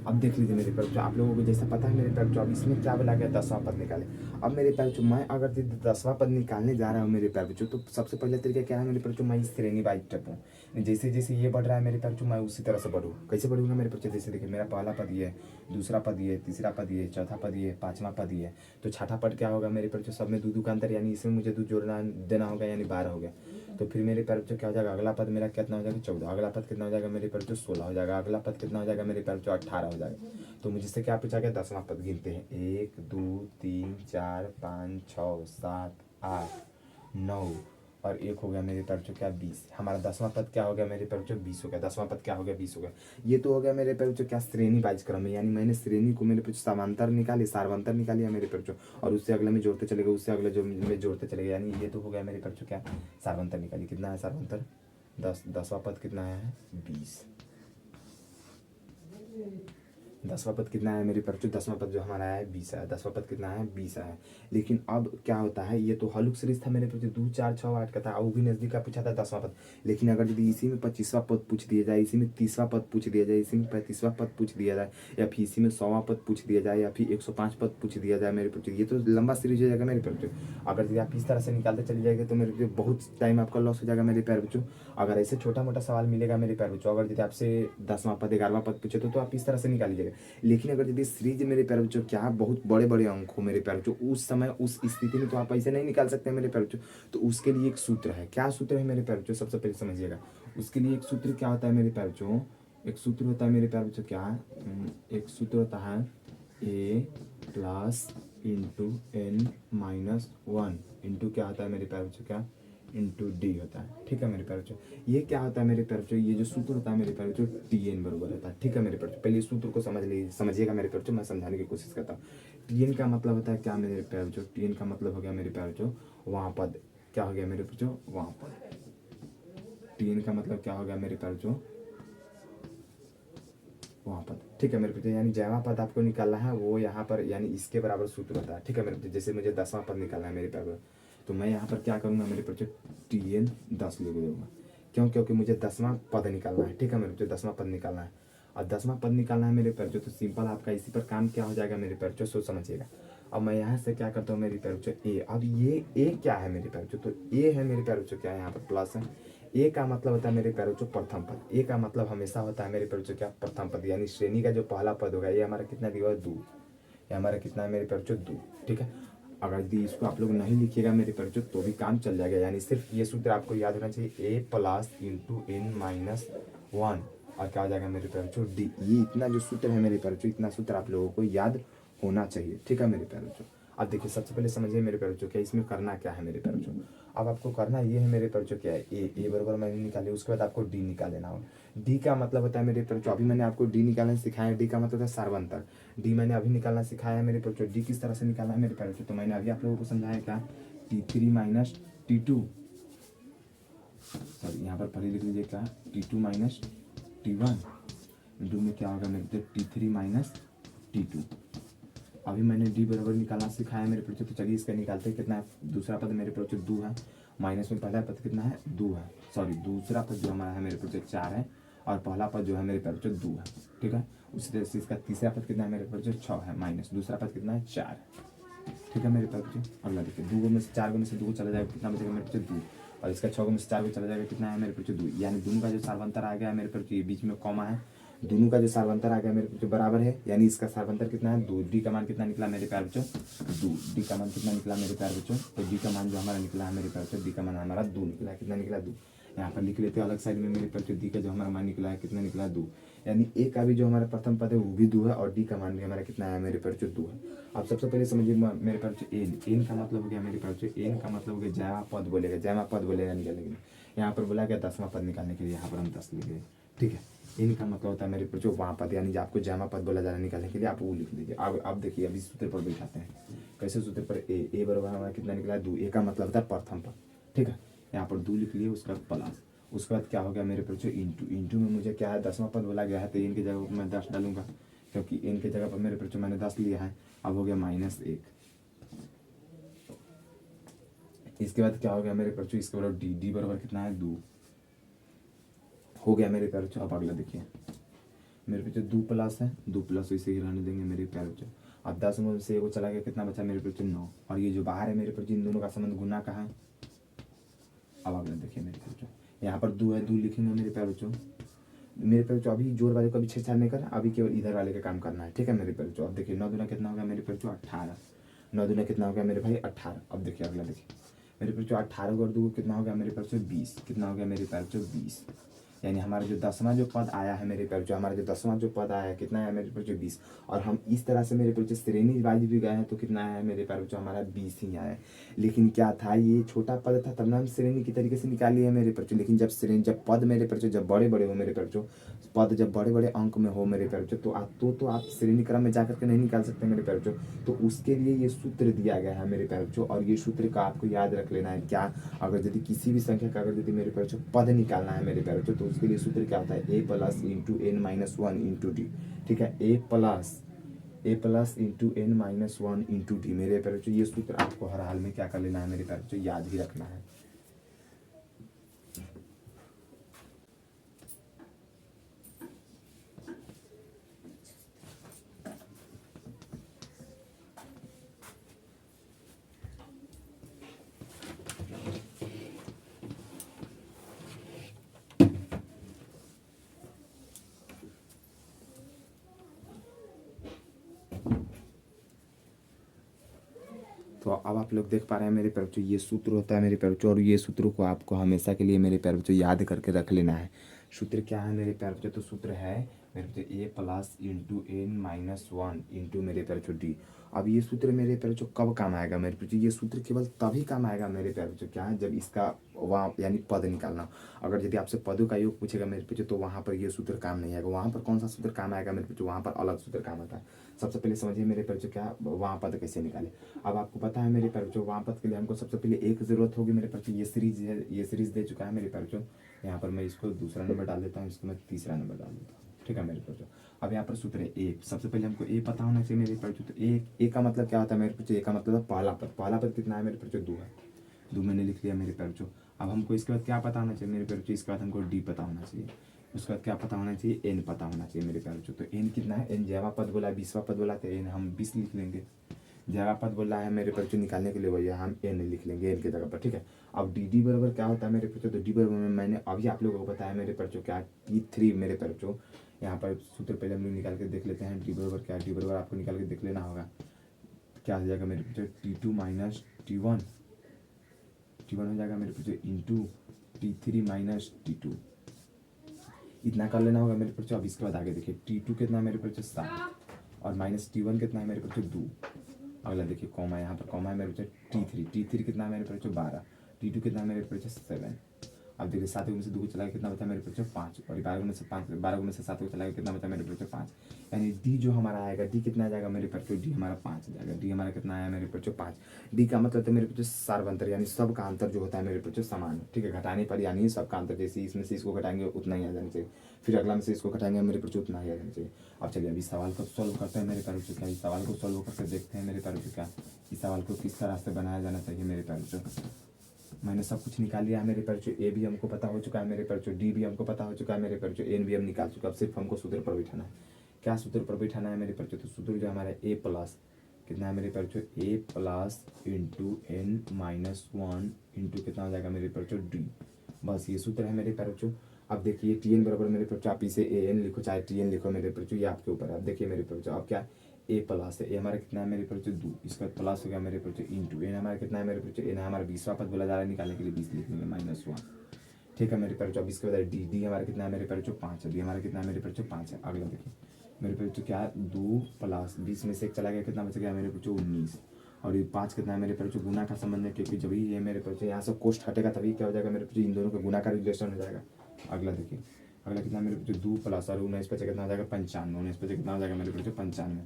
अब देख लीजिए मेरे प्यारे बच्चों, आप लोगों को जैसा पता है मेरे प्यारे बच्चों, अब इसमें क्या बोला गया 10वां पद निकाले। अब मेरे प्यारे बच्चों मैं अगर 10वां पद निकालने जा रहा हूँ मेरे प्यारे बच्चों, तो सबसे पहले तरीका क्या है मेरे प्यारे बच्चों, मैं इस श्रेणी वाइज टपूँ। जैसे जैसे ये बढ़ रहा है मेरे प्यारे बच्चों मैं उसी तरह से बढ़ूँ। कैसे बढ़ूंगा मेरे बच्चों, जैसे देखिए मेरा पहला पद ये है, दूसरा पद ये, तीसरा पद ये, चौथा पद ये, पांचवा पद ये। तो छठा पद क्या होगा मेरे प्यारे बच्चों, सब में दो का अंतर, यानी इसमें मुझे 2 जोड़ना देना होगा, यानी 12 हो गया। तो फिर मेरे प्यारे बच्चों क्या हो जाएगा, अगला पद मेरा कितना हो जाएगा 14, अगला पद कितना हो जाएगा मेरे प्यारे बच्चों 16 हो जाएगा, अगला पद कितना हो जाएगा मेरे प्यारे बच्चों 18 हो जाएगा। तो मुझसे क्या पूछा गया, 10वां पद गिनते हैं, 1 2 3 4 5 6 7 8 9 और 1 हो गया मेरे प्यारे बच्चों क्या 20। हमारा 10वां पद क्या हो गया मेरे प्यारे बच्चों 20 हो गया, 10वां पद क्या हो गया 20 हो गया। ये तो हो गया मेरे प्यारे बच्चों क्या श्रेणी वाइज क्रम है, यानी मैंने श्रेणी को मेरे बच्चों समांतर निकाली, सार्वंतर निकाली मेरे प्यारे बच्चों, और उससे अगले में जोड़ते चले गए, उससे अगले जो में जोड़ते चले गए, यानी ये तो हो गया मेरे प्यारे बच्चों क्या सार्वंतर निकाली। कितना है सार्वंतर 10, 10वां पद कितना है 20। 10वां पद कितना है मेरे प्यारे बच्चों, 10वां पद जो हमारा है 20 है, 10वां पद कितना है 20 है। लेकिन अब क्या होता है, ये तो हलुक सीरीज था मेरे बच्चों 2 4 6 8 का था, वो भी नजदीक का पूछा था 10वां पद। लेकिन अगर यदि इसी में 25वां पद पूछ दिया जाए, इसी में 30वां पद पूछ दिया जाए, इसी में 35वां पद पूछ दिया जाए, या फिर इसी में 100वां पद पूछ दिया जाए, या फिर 105 पद पूछ दिया जाए मेरे बच्चों, ये तो लंबा सीरीज हो जाएगा मेरे प्यारे बच्चों। अगर यदि आप इस तरह से निकालते चले जाएंगे तो मेरे बच्चों बहुत टाइम आपका लॉस हो जाएगा मेरे प्यारे बच्चों। अगर ऐसे छोटा मोटा सवाल मिलेगा मेरे प्यारे बच्चों, अगर यदि आपसे 10वां पद 11वां पद पूछे तो आप इस तरह से निकाल लीजिएगा। लेकिन अगर यदि सीरीज मेरे प्यारे बच्चों क्या बहुत बड़े बड़े अंक हो मेरे प्यारे बच्चों, उस समय उस स्थिति में तो आप ऐसे नहीं निकाल सकते मेरे प्यारे बच्चों। तो उसके लिए एक सूत्र है, क्या सूत्र है मेरे प्यारे बच्चों, सबसे पहले समझिएगा। उसके लिए एक सूत्र क्या होता है मेरे प्यारे बच्चों, एक सूत्र होता है मेरे प्यारे बच्चों क्या, एक सूत्र होता है A plus into N minus 1 into क्या होता है मेरे प्यारे बच्चों क्या इंटू डी होता है, ठीक है मेरे प्यारे बच्चों। ये क्या होता है मेरे प्यारे बच्चों, ये जो सूत्र होता है मेरे प्यारे बच्चों टी एन बराबर होता है, ठीक है मेरे प्यारे बच्चों। पहले इस सूत्र को समझिएगा मेरे प्यारे बच्चों, मैं समझाने की कोशिश करता हूँ। टी एन का मतलब होता है क्या मेरे प्यारे बच्चों, टी एन का मतलब हो गया मेरे प्यारे बच्चों वहाँ पद, क्या हो गया मेरे बच्चों वहाँ पद। टी एन का मतलब क्या हो गया मेरे प्यारे बच्चों वहाँ पद, ठीक है मेरे बच्चों। यानी जहाँ पद आपको निकालना है वो यहाँ पर यानी इसके बराबर सूत्र होता है, ठीक है मेरे बच्चों। जैसे मुझे 10वां पद निकालना है मेरे प्यारे, तो मैं यहाँ पर क्या करूँगा मेरे बच्चों टी एन 10 लिख दूंगा। क्यों, क्योंकि मुझे 10वां पद निकालना है, ठीक है मेरे बच्चों 10वां पद निकालना है। और 10वां पद निकालना है मेरे प्यारे बच्चों, तो सिंपल आपका इसी पर काम क्या हो जाएगा मेरे प्यारे बच्चों, सोच समझिएगा। अब मैं यहाँ से क्या करता हूँ मेरे प्यारे बच्चों ए, अब ये ए क्या है मेरे प्यारे बच्चों, तो ए है मेरे प्यारे बच्चों क्या है यहाँ पर प्लस है। ए का मतलब होता है मेरे प्यारे बच्चों प्रथम पद, ए का मतलब हमेशा होता है मेरे प्यारे बच्चों क्या प्रथम पद, यानी श्रेणी का जो पहला पद होगा ये हमारा कितना दिया हुआ है 2, ये हमारा कितना है मेरे प्यारे बच्चों 2, ठीक है। अगर यदि इसको आप लोग नहीं लिखिएगा मेरे प्यारे बच्चों तो भी काम चल जाएगा, यानी सिर्फ ये सूत्र आपको याद होना चाहिए ए प्लस इंटू एन माइनस 1 और क्या हो जाएगा मेरे प्यारे बच्चों डी। ये इतना जो सूत्र है मेरे प्यारे बच्चों, इतना सूत्र आप लोगों को याद होना चाहिए, ठीक है मेरे प्यारे बच्चों। अब देखिए सबसे पहले समझिए मेरे प्यारे बच्चों क्या इसमें करना क्या है मेरे प्यारे बच्चों। अब आपको करना ये है मेरे प्यारे बच्चों क्या है ए बराबर मैंने निकाली, उसके बाद आपको डी निकाल लेना होगा। डी का मतलब होता है मेरे प्यारे बच्चों, अभी मैंने आपको डी निकालना सिखाया, डी का मतलब होता है सार्वंतर। डी मैंने अभी निकालना सिखाया है मेरे प्यारे बच्चों, डी किस तरह से निकालना है मेरे प्यारे बच्चों, तो मैंने अभी आप लोगों को समझाया क्या T3 माइनस T2, सॉरी यहाँ पर पहले लिख लीजिए क्या T2 माइनस T1 इंटू में क्या होगा मेरे T3 माइनस T2, अभी मैंने डी बराबर निकालना सिखाया मेरे बच्चों, तो चलिए इसका निकालते हैं। कितना है दूसरा पद मेरे बच्चों 2 है, माइनस में पहला पद कितना है 2 है, सॉरी दूसरा पद जो हमारा है मेरे बच्चों 4 है और पहला पद जो है मेरे बच्चों 2 है, ठीक है। उसी तरह से इसका तीसरा पद कितना है मेरे बच्चों 6 है, माइनस दूसरा पद कितना है 4 है, ठीक है मेरे बच्चों। अगला देखिए 2 में से 4 में से 2 चला जाएगा, कितना बचेगा मेरे बच्चों 2, और इसका 6 में से 4 चला जाएगा, कितना है मेरे बच्चों 2, यानी दोनों का जो सार्वंतर आ गया है मेरे बच्चों, ये बीच में कॉमा है, दोनों का जो सार्वंतर आ गया मेरे बच्चों बराबर है, यानी इसका सार्वंतर कितना है 2। डी का मान कितना निकला मेरे प्यारे बच्चों 2, डी का मान कितना निकला मेरे प्यारे बच्चों, तो डी का मान जो हमारा निकला है मेरे प्यारे बच्चों, डी का मान हमारा 2 निकला है, कितना निकला 2। यहाँ पर लिख लेते हैं अलग साइड में मेरे प्यारे बच्चों, डी का जो हमारा मान निकला है कितना निकला 2, यानी ए का भी जो हमारा प्रथम पद है वो भी 2 है और डी का मान भी हमारा कितना है मेरे प्यारे बच्चों 2 है। अब सबसे पहले समझिए मेरे प्यारे बच्चों एन, एन का मतलब हो गया मेरे प्यारे बच्चों, एन का मतलब हो गया जमा पद बोलेगा, जमा पद बोलेगा निकालने के लिए, यहाँ पर बोला गया 10वां पद निकालने के लिए, यहाँ पर हम 10 लिख गए, ठीक है। इनका मतलब होता है मेरे बच्चों वहाँ पद, यानी आपको जमा पद बोला जाना निकालने के लिए आप वो लिख लीजिए। अब देखिए अभी सूत्र पर बैठाते हैं, कैसे सूत्र पर ए बराबर हमारा कितना निकला 2, ए का मतलब होता है प्रथम पद, ठीक है। यहाँ पर 2 लिख लिए, उसके बाद प्लस, उसके बाद क्या हो गया मेरे बच्चों इंटू, इंटू में मुझे क्या है 10वां पद बोला गया है, तो इन की जगह पर मैं 10 डालूंगा, क्योंकि इन की जगह पर मेरे बच्चों मैंने 10 लिया है। अब हो गया -1, इसके बाद क्या हो गया मेरे बच्चों, इसके बराबर डी, डी बराबर कितना है 2 हो गया मेरे प्यारे बच्चों। अब अगला देखिए मेरे बच्चों 2 प्लस है, 2 प्लस इसे ही रहने देंगे मेरे प्यारे बच्चों। अब 10 में से वो चला गया, कितना बचा मेरे बच्चों 9, और ये जो बाहर है मेरे बच्चों इन दोनों का संबंध गुना का है। अब अगला देखिए मेरे बच्चों, यहाँ पर 2 है, 2 लिखेंगे मेरे प्यारे बच्चों। मेरे प्यारे बच्चों अभी जोड़ वाले को अभी छेड़छाड़ नहीं करना, अभी केवल इधर वाले का काम करना है, ठीक है मेरे प्यारे बच्चों। अब देखिए 9 दूना कितना होगा मेरे प्यारे बच्चों 18, 9 दूना कितना होगा मेरे भाई 18। अब देखिए अगला देखिए मेरे बच्चों 18 और 2 कितना हो गया मेरे प्यारे बच्चों 20, कितना हो गया मेरे प्यारे बच्चों 20, यानी हमारा जो 10वां जो पद आया है मेरे प्यारे बच्चों, हमारा जो 10वां जो पद आया है कितना है मेरे बच्चों 20, और हम इस तरह से मेरे बच्चों श्रेणी वाइज भी गए हैं तो कितना है मेरे प्यारे बच्चों हमारा 20 ही आया है। लेकिन क्या था ये छोटा पद था तब ना हम श्रेणी की तरीके से निकाली है मेरे बच्चों, लेकिन जब पद मेरे बच्चों जब बड़े बड़े हो मेरे बच्चों, पद जब बड़े बड़े अंक में हो मेरे प्यारे बच्चों, तो आप श्रेणी क्रम में जाकर के नहीं निकाल सकते मेरे प्यारे बच्चों। तो उसके लिए ये सूत्र दिया गया है मेरे प्यारे बच्चों, और ये सूत्र का आपको याद रख लेना है। क्या अगर यदि किसी भी संख्या का अगर यदि मेरे प्यारे बच्चों पद निकालना है मेरे प्यारे बच्चों, तो उसके लिए सूत्र क्या होता है a plus into N minus 1 into D, ठीक है। a plus into N minus 1 into d मेरे प्यारे बच्चों, ये सूत्र आपको हर हाल में क्या कर लेना है मेरे प्यारे बच्चों, याद ही रखना है। तो अब आप लोग देख पा रहे हैं मेरे प्यारे बच्चों, ये सूत्र होता है मेरे प्यारे बच्चों, और ये सूत्रों को आपको हमेशा के लिए मेरे प्यारे बच्चों याद करके रख लेना है। सूत्र क्या है मेरे प्यारे बच्चों, तो सूत्र है मेरे बच्चों a plus into N minus 1 into मेरे प्यारे बच्चों डी। अब ये सूत्र मेरे प्यारे बच्चों कब काम आएगा मेरे बच्चों, ये सूत्र केवल तभी काम आएगा मेरे प्यारे बच्चों, क्या है जब इसका वहाँ यानी पद निकालना। अगर यदि आपसे पदों का योग पूछेगा मेरे बच्चों तो वहाँ पर ये सूत्र काम नहीं आएगा। वहाँ पर कौन सा सूत्र काम आएगा मेरे बच्चों, वहाँ पर अलग सूत्र काम आता है। सबसे पहले समझिए मेरे प्यारे बच्चों क्या वहाँ पद कैसे निकाले। अब आपको पता है मेरे प्यारे बच्चों वहाँ पद के लिए हमको सबसे पहले एक ज़रूरत होगी मेरे प्यारे बच्चों, ये सीरीज है, ये सीरीज दे चुका है मेरे प्यारे बच्चों। यहाँ पर मैं इसको दूसरा नंबर डाल देता हूँ, इसको मैं तीसरा नंबर डाल देता हूँ, ठीक है मेरे बच्चों। अब यहाँ पर सूत्र है ए, सबसे पहले हमको ए पता होना चाहिए मेरे बच्चों। तो ए का मतलब क्या होता है मेरे बच्चों, ए का मतलब पहला पद, पहला पद कितना है मेरे बच्चों 2 है, 2 मैंने लिख लिया मेरे बच्चों। अब हमको इसके बाद क्या पता होना चाहिए मेरे बच्चों, इसके बाद हमको डी पता होना चाहिए, उसके बाद क्या पता होना चाहिए एन पता होना चाहिए मेरे बच्चों। तो एन कितना है, एन जवा पद बोला 20वां पद बोला, तो एन हम 20 लिख लेंगे। जगह पद बोला है मेरे बच्चों निकालने के लिए, वही हम एन लिख लेंगे एन की जगह पर, ठीक है। अब डी डी बराबर क्या होता है मेरे बच्चों, तो डी बराबर में मैंने अभी आप लोगों को बताया मेरे बच्चों क्या T3 मेरे बच्चों। यहाँ पर सूत्र पहले हम लोग निकाल के देख लेते हैं, डी बराबर क्या है, डी बराबर आपको निकाल के देख लेना होगा। क्या हो जाएगा मेरे बच्चों T2 माइनस T1 हो जाएगा मेरे बच्चों इंटू T3 माइनस T2, इतना कर लेना होगा मेरे बच्चों। अब इसके बाद आगे देखिए T2 कितना है मेरे बच्चों 7 और माइनस T1 कितना है मेरे बच्चों 2। अगला देखिए कॉमा, यहाँ पर कॉमा है मेरे बच्चों T3 कितना है मेरे बच्चों 12, T2 कितना है मेरे बच्चों 7। अब देखिए 7 गुने से 2 को चला गया कितना बचा मेरे बच्चों 5, और 12 गुने से 5, 12 गुने से 7 को चला गया कितना बचा मेरे बच्चों 5। यानी डी जो हमारा आएगा, डी कितना आ जाएगा मेरे बच्चों, डी हमारा 5 आ जाएगा। डी हमारा कितना आया मेरे बच्चों 5। डी का मतलब है मेरे बच्चों सार्वंतर, यानी सब का अंतर जो होता है मेरे बच्चों समान है, ठीक है। घटाने पर यानी सबका अंतर, जैसे इसमें से इसको घटाएंगे उतना ही आ जाना चाहिए, फिर अगला में से इसको घटाएंगे मेरे बच्चों उतना ही आ जाना चाहिए। अब चलिए अभी सवाल को सॉल्व करते हैं मेरे प्यारे बच्चों। क्या इस सवाल को सॉल्व करके देखते हैं मेरे प्यारे बच्चों, क्या इस सवाल को किस तरह से बनाया जाना चाहिए मेरे प्यारे बच्चों। मैंने सब कुछ निकाल लिया है मेरे प्यारे बच्चों। ए भी हमको पता हो चुका है मेरे प्यारे बच्चों, डी भी हमको पता हो चुका है मेरे प्यारे बच्चों, एन भी हम निकाल चुका है। अब सिर्फ हमको सूत्र पर बैठाना है। क्या सूत्र पर बैठाना है मेरे प्यारे बच्चों, तो सूत्र जो हमारा ए प्लस कितना है मेरे प्यारे बच्चों, A plus into N minus 1 into कितना हो जाएगा मेरे प्यारे बच्चों डी। बस ये सूत्र है मेरे प्यारे बच्चों। अब देखिए टी एन बराबर मेरे प्यारे बच्चों, आप इसे ए एन लिखो चाहे टी एन लिखो मेरे प्यारे बच्चों, ये आपके ऊपर है। अब देखिए मेरे प्यारे बच्चों, अब क्या ए प्लस है, ए हमारा कितना है मेरे प्यारे बच्चों 2, इसका प्लस हो गया मेरे प्यारे बच्चों इंटू एन हमारा कितना है मेरे प्यारे बच्चों, एन हमारा 20वां पद बोला जा रहा है, निकालने के लिए 20 लिख लेंगे माइनस 1, ठीक है मेरे प्यारे बच्चों। अब इसके बाद डी, डी हमारा कितना है मेरे प्यारे बच्चों 5 है, डी हमारा कितना है मेरे प्यारे बच्चों 5 है। अगला देखिए मेरे प्यारे बच्चों क्या है 2 प्लस 20 में से 1 चला गया कितना बच गया मेरे बच्चों 19, और ये 5 कितना है मेरे प्यारे बच्चों गुना का संबंध है, क्योंकि जब ये मेरे प्यारे बच्चों यहाँ से कोष्ट हटेगा तभी क्या हो जाएगा मेरे बच्चों, इन दोनों का गुना का रिलेशन हो जाएगा। अगला देखिए, अगला कितना मेरे बच्चों 2 प्लस और 19 पे कितना हो जाएगा 95, 19 पे कितना हो जाएगा मेरे बच्चों 95,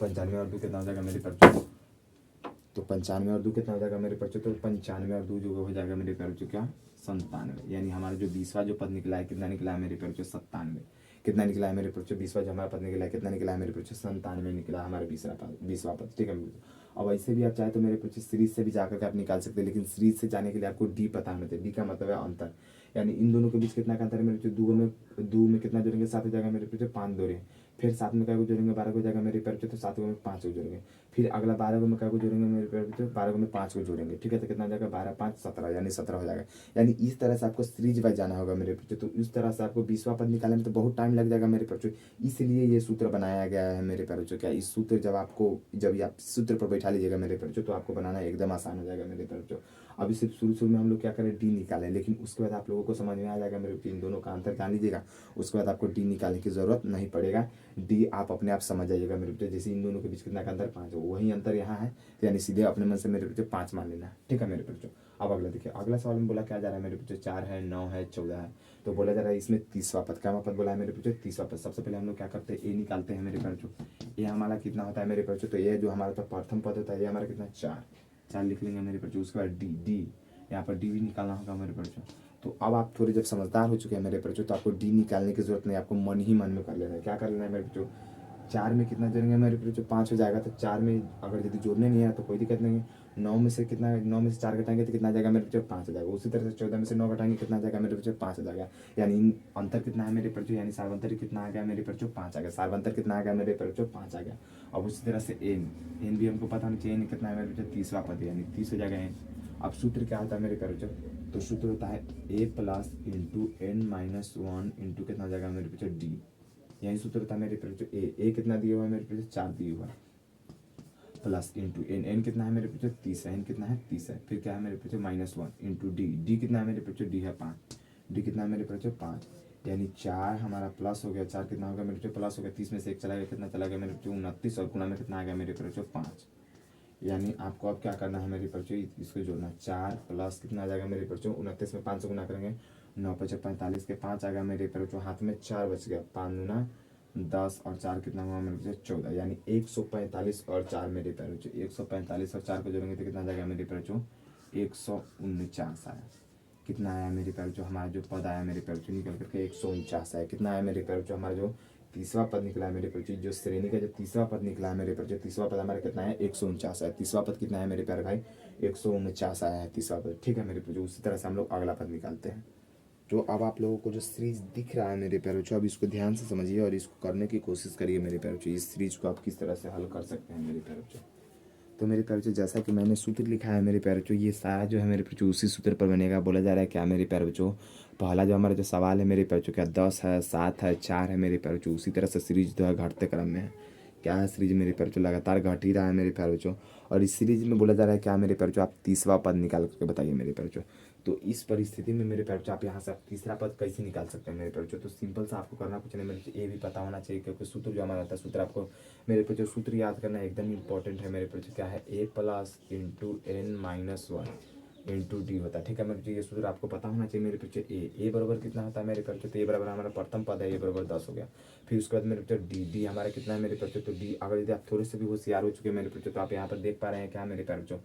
95 और 2 कितना हो जाएगा मेरे बच्चों, तो 95 और 2 कितना हो जाएगा मेरे बच्चों, तो 95 और 2 जो हो जाएगा मेरे प्यारे बच्चों क्या 97, यानी हमारा जो 20वां जो पद निकला है कितना निकला है मेरे प्यारे बच्चों 97, कितना निकला है मेरे बच्चों 20वां जो हमारा पद निकला है कितना निकला है मेरे बच्चों 97 निकला है हमारा 20वां पद, ठीक है। अब ऐसे भी आप चाहे तो मेरे बच्चों सीरीज से भी जाकर के आप निकाल सकते हैं, लेकिन सीरीज से जाने के लिए आपको डी पता होना चाहिए। डी का मतलब है अंतर, यानी इन दोनों के बीच कितना का अंतर है मेरे बच्चों, 2 में कितना जोड़ेंगे 7 हो जाएगा मेरे बच्चों 5 जोड़े, फिर 7 में क्या को जोड़ेंगे 12 को जाएगा मेरे प्यारे बच्चों, तो 7 में 5 को जोड़ेंगे, फिर अगला 12 को में क्या को जोड़ेंगे मेरे प्यारे बच्चों, 12 में 5 को जोड़ेंगे, ठीक है। तो कितना हो जाएगा 12 5 17, यानी 17 हो जाएगा। यानी इस तरह से आपको सीरीज वाइज जाना होगा मेरे बच्चों, तो इस तरह से आपको 20वां पद निकालने में तो बहुत टाइम लग जाएगा मेरे बच्चों, इसलिए ये सूत्र बनाया गया है मेरे प्यारे बच्चों। क्या इस सूत्र जब आप सूत्र पर बैठा लीजिएगा मेरे बच्चों, तो आपको बनाना एकदम आसान हो जाएगा मेरे प्यारे बच्चों। अभी सिर्फ शुरू में हम लोग क्या करें डी निकालें, लेकिन उसके बाद आप लोगों को समझ में आ जाएगा मेरे बच्चों, इन दोनों का अंतर जान लीजिएगा, उसके बाद आपको डी निकालने की जरूरत नहीं पड़ेगा। डी आप अपने आप समझ जाइएगा मेरे बच्चों, जैसे इन दोनों के बीच कितना का अंतर 5 हो, वही अंतर यहाँ है, तो यानी सीधे अपने मन से मेरे बच्चों 5 मान लेना, ठीक है मेरे बच्चों। अब अगला देखिए, अगला सवाल में बोला क्या जा रहा है मेरे बच्चों, 4 है 9 है 14 है, तो बोला जा रहा है इसमें 30वां पद, क्या पद बोला है मेरे बच्चों 30वां पद। सबसे पहले हम लोग क्या करते हैं ए निकालते हैं मेरे बच्चों, ए हमारा कितना होता है मेरे बच्चों, तो ये जो हमारा तो प्रथम पद होता है ये हमारा कितना 4 लिख लेंगे मेरे बच्चों। उसके बाद डी यहाँ पर डी भी निकालना होगा मेरे बच्चों। तो अब आप थोड़े जब समझदार हो चुके हैं मेरे बच्चों, तो आपको डी निकालने की जरूरत नहीं, आपको मन ही मन में कर लेना है। क्या कर लेना है मेरे बच्चों, 4 में कितना जोड़ेंगे मेरे बच्चों 5 हो जाएगा, तो 4 में अगर यदि जोड़ने नहीं है तो कोई दिक्कत नहीं है। 9 में से 4 घटाएंगे तो कितना आ जाएगा मेरे बच्चों 5 हो जाएगा। उसी तरह से 14 में से 9 घटाएंगे कितना आ जाएगा मेरे बच्चों 5 हो जाएगा। यानी अंतर कितना है मेरे बच्चों, यानी सार्वंतर कितना आ गया मेरे बच्चों 5 आ गया, सार्वंतर कितना आ गया मेरे बच्चों 5 आ गया। अब उसी तरह से एन भी हमको पता होना चाहिए, एन कितना है मेरे बच्चों 30वां पद, यानी 30 हो जाएगा एन। अब सूत्र क्या होता है मेरे प्यारे बच्चों, तो सूत्र होता है A plus into N minus 1 into कितना हो जाएगा मेरे बच्चों डी, यही सूत्र होता है मेरे प्यारे बच्चों। ए कितना दिया हुआ है मेरे बच्चों 4 दिया हुआ है, प्लस इंटू एन कितना है मेरे बच्चों 30 है, एन कितना है 30 है, फिर क्या है मेरे बच्चों -1 इंटू डी कितना है मेरे बच्चों, डी है 5, डी कितना है मेरे बच्चों 5, यानी 4 हमारा प्लस हो गया, 4 कितना हो गया मेरे बच्चों प्लस हो गया, 30 में से 1 चला गया कितना चला गया मेरे बच्चों 29, और गुणा में कितना आ गया मेरे बच्चों 5। यानी आपको अब क्या करना है मेरे बच्चों, इसको जोड़ना 4 प्लस कितना आ जाएगा मेरे बच्चों 29 में 5 से गुना करेंगे 9 5 45 के 5 आ गया मेरे बच्चों, हाथ में 4 बच गया, 5 दूना 10 और 4 कितना हुआ मेरे बच्चों 14, यानी 145 और 4 मेरे बच्चों, 145 और 4 को जोड़ेंगे तो कितना आ जाएगा मेरे बच्चों 149 आया। कितना आया मेरे बच्चों, हमारा जो पद आया मेरे बच्चों निकल करके 149 आया। कितना आया मेरे बच्चों, हमारा जो 30वां पद निकला है मेरे बच्चों, जो श्रेणी का जो 30वां पद निकला है मेरे बच्चों, 30वां पद हमारा कितना है 149 है। 30वां पद कितना है मेरे प्यारे भाई 149 आया है 30वां पद, ठीक है मेरे बच्चों। उसी तरह से हम लोग अगला पद निकालते हैं। तो अब आप लोगों को जो सीरीज दिख रहा है मेरे प्यारे बच्चों, अब इसको ध्यान से समझिए और इसको करने की कोशिश करिए मेरे प्यारे बच्चों। इस सीरीज को आप किस तरह से हल कर सकते हैं मेरे प्यारे बच्चों। तो मेरे प्यारे बच्चों जैसा कि मैंने सूत्र लिखा है मेरे प्यारे बच्चों, ये सारा जो है मेरे बच्चों उसी सूत्र पर बनेगा। बोला जा रहा है क्या मेरे प्यारे बच्चों, पहला जो हमारा जो सवाल है मेरे प्यारे बच्चों क्या 10 है 7 है 4 है मेरे प्यारे बच्चों, उसी तरह से सीरीज जो है घटते क्रम में है। क्या है सीरीज मेरे प्यारे बच्चों, लगातार घट ही रहा है मेरे प्यारे बच्चों। और इस सीरीज में बोला जा रहा है क्या मेरे प्यारे बच्चों, आप 30वां पद निकाल करके बताइए मेरे प्यारे बच्चों। तो इस परिस्थिति में मेरे प्यारे बच्चों आप यहाँ से आप तीसरा पद कैसे निकाल सकते हैं मेरे प्यारे बच्चों। तो सिंपल सा आपको करना कुछ नहीं मेरे बच्चों, ये भी पता होना चाहिए क्योंकि सूत्र जो हमारा आता है सूत्र आपको मेरे बच्चों सूत्र याद करना एकदम इंपॉर्टेंट है मेरे बच्चों। क्या है A plus into N minus 1 into D होता है। ठीक है मेरे बच्चों, ये सूत्र आपको पता होना चाहिए मेरे बच्चों। ए बराबर कितना होता है मेरे बच्चों, तो ए बराबर हमारा प्रथम पद है, ए बराबर 10 हो गया। फिर उसके बाद मेरे बच्चों डी हमारा कितना है मेरे बच्चों, तो डी अगर यदि आप थोड़े से भी होशियार हो चुके हैं मेरे बच्चों, तो आप यहाँ पर देख पा रहे हैं क्या मेरे प्यारे बच्चों,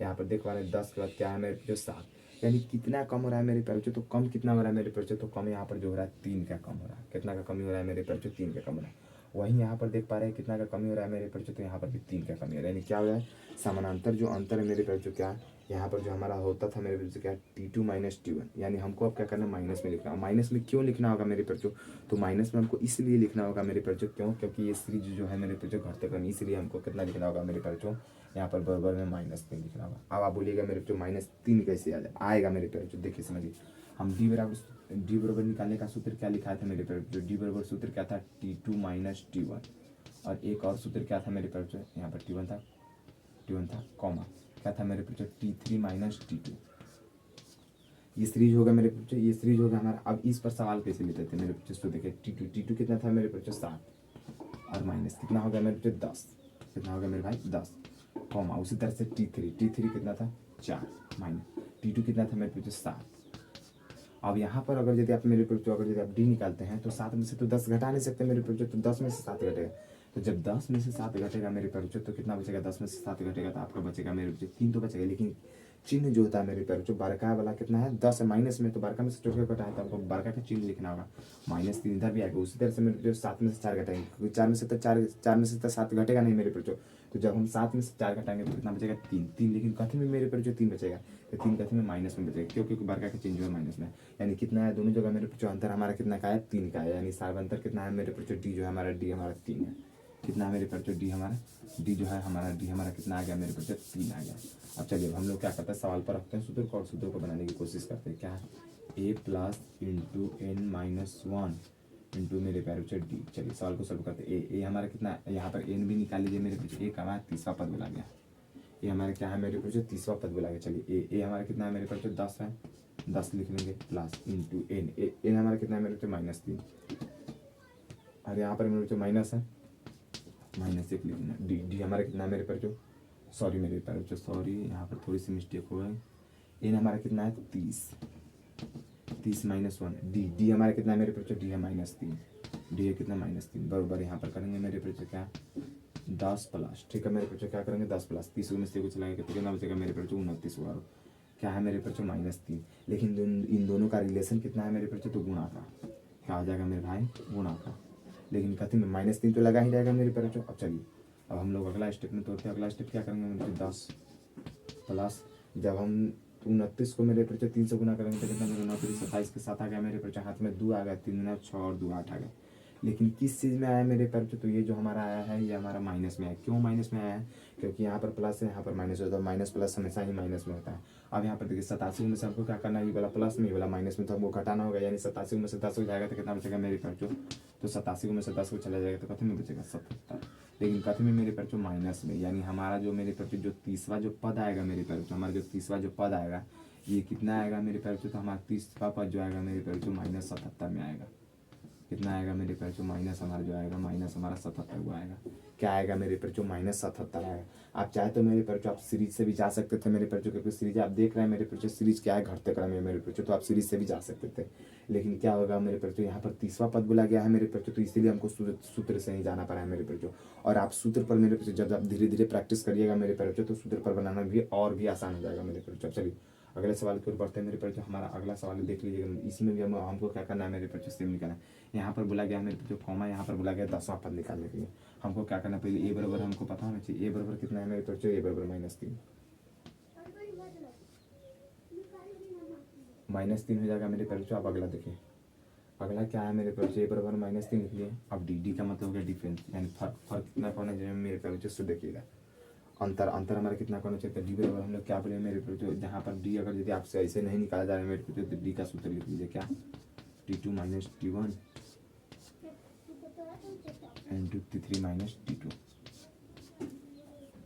यहाँ पर देख पा रहे हैं 10 के बाद क्या है मेरे बच्चों 7, यानी कितना कम हो रहा है मेरे प्यारे बच्चों, तो कम कितना हो रहा है मेरे प्यारे बच्चों, तो कम यहाँ पर जो हो रहा है 3 का कम हो रहा है। कितना का कमी हो रहा है मेरे प्यारे बच्चों, 3 का कम हो रहा है। वहीं यहाँ पर देख पा रहे हैं कितना का कमी हो रहा है मेरे बच्चों, तो यहाँ पर भी 3 का कमी हो रहा है। यानी क्या हो रहा है, समानांतर जो अंतर है मेरे बच्चों क्या है, यहाँ पर जो हमारा होता था मेरे बच्चों क्या T2 माइनस T1, यानी हमको अब क्या करना है, माइनस में लिखना है। माइनस में क्यों लिखना होगा मेरे बच्चों, तो माइनस में हमको इसलिए लिखना होगा मेरे बच्चों, क्यों, क्योंकि ये सीरीज जो है मेरे बच्चों घटते क्रम, इसलिए हमको कितना लिखना होगा मेरे बच्चों, यहाँ पर बराबर में -3 लिखना होगा। अब आप बोलिएगा मेरे बच्चों -3 कैसे आएगा मेरे बच्चों, देखिए समझिए, हम डी बराबर निकालने का सूत्र क्या लिखा था मेरे बच्चों, डी बराबर सूत्र क्या था, T2 माइनस T1, और एक और सूत्र क्या था मेरे बच्चों, यहाँ पर T1 था कॉमा क्या था मेरे बच्चों, T3 माइनस T2। ये सीरीज होगा मेरे बच्चों, ये सीरीज होगा हमारा। अब इस पर सवाल कैसे लेते थे मेरे बच्चों, तो देखिए T2 कितना था मेरे बच्चों 7, और माइनस कितना होगा मेरे बच्चों 10, कितना होगा मेरे भाई 10, कॉमा उसी तरह से T3 कितना था 4, माइनस T2 कितना था मेरे बच्चों 7। अब यहाँ पर अगर यदि आप मेरे बच्चों अगर यदि आप डी निकालते हैं तो 7 में से तो 10 घटा नहीं सकते मेरे बच्चों, तो 10 में से 7 घटेगा। तो जब 10 में से 7 घटेगा मेरे बच्चों, तो कितना बचेगा, 10 में से 7 घटेगा तो आपका बचेगा मेरे बच्चों 3 तो बचेगा, लेकिन चिन्ह जो होता है मेरे बच्चों बड़का वाला कितना है 10 है, माइनस में, तो बड़का में से छोटा घटाया तो आपको बड़का का चिन्ह लिखना होगा, -3 इधर भी आएगा। उसी तरह से मेरे बच्चों 7 में से 4 घटाएंगे, क्योंकि 4 में से तो 7 घटेगा नहीं मेरे बच्चों, तो जब हम 7 में से 4 घटाएंगे तो कितना बचेगा 3, लेकिन कथी में मेरे बच्चों 3 बचेगा, तो 3 कथी में माइनस में बचेगा, क्योंकि बड़का का चिन्ह जो है माइनस में। यानी कितना है दोनों जगह मेरे बच्चों अंतर हमारा कितना का है 3 का है, यानी सार्व अंतर कितना है मेरे बच्चों, डी जो है हमारा 3 है। कितना है मेरे बच्चों, डी जो है हमारा डी हमारा कितना आ गया मेरे बच्चों 3 आ गया। अब चलिए अब हम लोग क्या करते हैं, सवाल पर रखते हैं सूत्र को, और सूत्र को बनाने की कोशिश करते हैं। क्या है, a plus into n minus 1 into मेरे प्यारे बच्चों डी। चलिए सवाल को सॉल्व करते हैं। ए हमारा कितना है, यहाँ पर n भी निकाल लीजिए मेरे बच्चों, ए का हमारा तीसरा पद बोला गया, ये हमारा क्या है मेरे बच्चों तीसरा पद बोला गया। चलिए ए हमारा कितना है मेरे बच्चों 10 है, 10 लिख लेंगे, प्लस इंटू एन हमारा कितना है मेरे बच्चों -3, और यहाँ पर मेरे बच्चों माइनस है, -1 लिखना। डी हमारा कितना है मेरे बच्चों, सॉरी मेरे प्यारे बच्चों, सॉरी यहाँ पर थोड़ी सी मिस्टेक हो गई। एन हमारा कितना है 30 माइनस 1, डी हमारा कितना है मेरे बच्चों, डी है -3, डी है कितना -3, बराबर यहाँ पर करेंगे मेरे बच्चों क्या 10 प्लस, ठीक है मेरे बच्चों क्या करेंगे 10 प्लस 30 में से कुछ लगेगा तो कितना बचेगा मेरे बच्चों 29 होगा, क्या है मेरे बच्चों -3। लेकिन इन दोनों का रिलेशन कितना है मेरे बच्चों, तो गुणा का, क्या हो जाएगा मेरे भाई गुणा का, लेकिन कथी में -3 तो लगा ही जाएगा मेरे बच्चों। अब चलिए अब हम लोग अगला स्टेप में तोड़ते हैं। अगला स्टेप क्या करेंगे मेरे 10 प्लस, जब हम 29 को मेरे बच्चों 3 से गुना करेंगे तो कितना मेरे 29 27 के साथ आ गया मेरे बच्चों, हाथ में 2 आ गया, 3 9 6 और 2 8 आ गया। लेकिन किस चीज़ में आया मेरे बच्चों, तो ये जो हमारा आया है ये हमारा माइनस में आया। क्यों माइनस में आया है, क्योंकि यहाँ पर प्लस है यहाँ पर माइनस होता है, माइनस प्लस हमेशा ही माइनस में होता है। अब यहाँ पर देखिए 87 में से हमको क्या करना है, ये वाला प्लस में, ये वाला माइनस में, तो हमको घटाना होगा, यानी 87 में से 10 हो जाएगा तो कितना बचेगा मेरे बच्चों, तो 87 में से 10 को चला जाएगा तो कथी में बचेगा 77, लेकिन कथी में मेरे बच्चों माइनस में। यानी हमारा जो मेरे बच्चों जो तीसरा जो पद आएगा मेरे बच्चों, हमारा जो तीसरा जो पद आएगा ये कितना आएगा मेरे बच्चों, तो हमारा तीसरा पद जो आएगा मेरे बच्चों -77 में आएगा। कितना आएगा मेरे बच्चों, माइनस हमारा जो आएगा माइनस हमारा 77 वो आएगा। क्या आएगा मेरे बच्चों, -77 आएगा। आप चाहे तो मेरे बच्चों आप सीरीज से भी जा सकते थे मेरे बच्चों, क्योंकि सीरीज आप देख रहे हैं मेरे बच्चों, सीरीज क्या है घटते क्रम में मेरे बच्चों, तो आप सीरीज से भी जा सकते थे। लेकिन क्या होगा मेरे बच्चों, यहाँ पर तीसरा पद बोला गया है मेरे बच्चों, तो इसीलिए हमको सूत्र से ही जाना पड़ा है मेरे बच्चों। और आप सूत्र पर मेरे बच्चों जब आप धीरे धीरे प्रैक्टिस करिएगा मेरे बच्चों, तो सूत्र पर बनाना भी और भी आसान हो जाएगा मेरे बच्चों। चलिए अगले सवाल की ओर बढ़ते हैं मेरे बच्चों। हमारा अगला सवाल देख लीजिएगा, इसमें भी हमको क्या करना है मेरे बच्चों, सेम निकालना है। यहाँ पर बोला गया मेरे बच्चों कॉमा, यहाँ पर बोला गया 10वां पद निकालने के लिए हमको क्या करना है, पहले ए बराबर हमको पता होना चाहिए, ए बराबर कितना है मेरे बच्चों, ए बराबर -3, -3 हो जाएगा मेरे बच्चों। अब अगला देखिए, अगला क्या है मेरे बच्चों, ए बराबर -3 लिख लिए। अब डी का मतलब हो गया डिफरेंस, यानी फर्क कितना होना चाहिए मेरे बच्चों से देखिएगा, अंतर हमारा कितना होना चाहिए, डी बराबर हम लोग क्या बोले मेरे बच्चों, जहाँ पर डी अगर यदि आपसे ऐसे नहीं निकाला जा रहा है मेरे बच्चों, तो डी का सूत्र लिख लीजिए क्या, T2 minus T1 into T3 minus T2।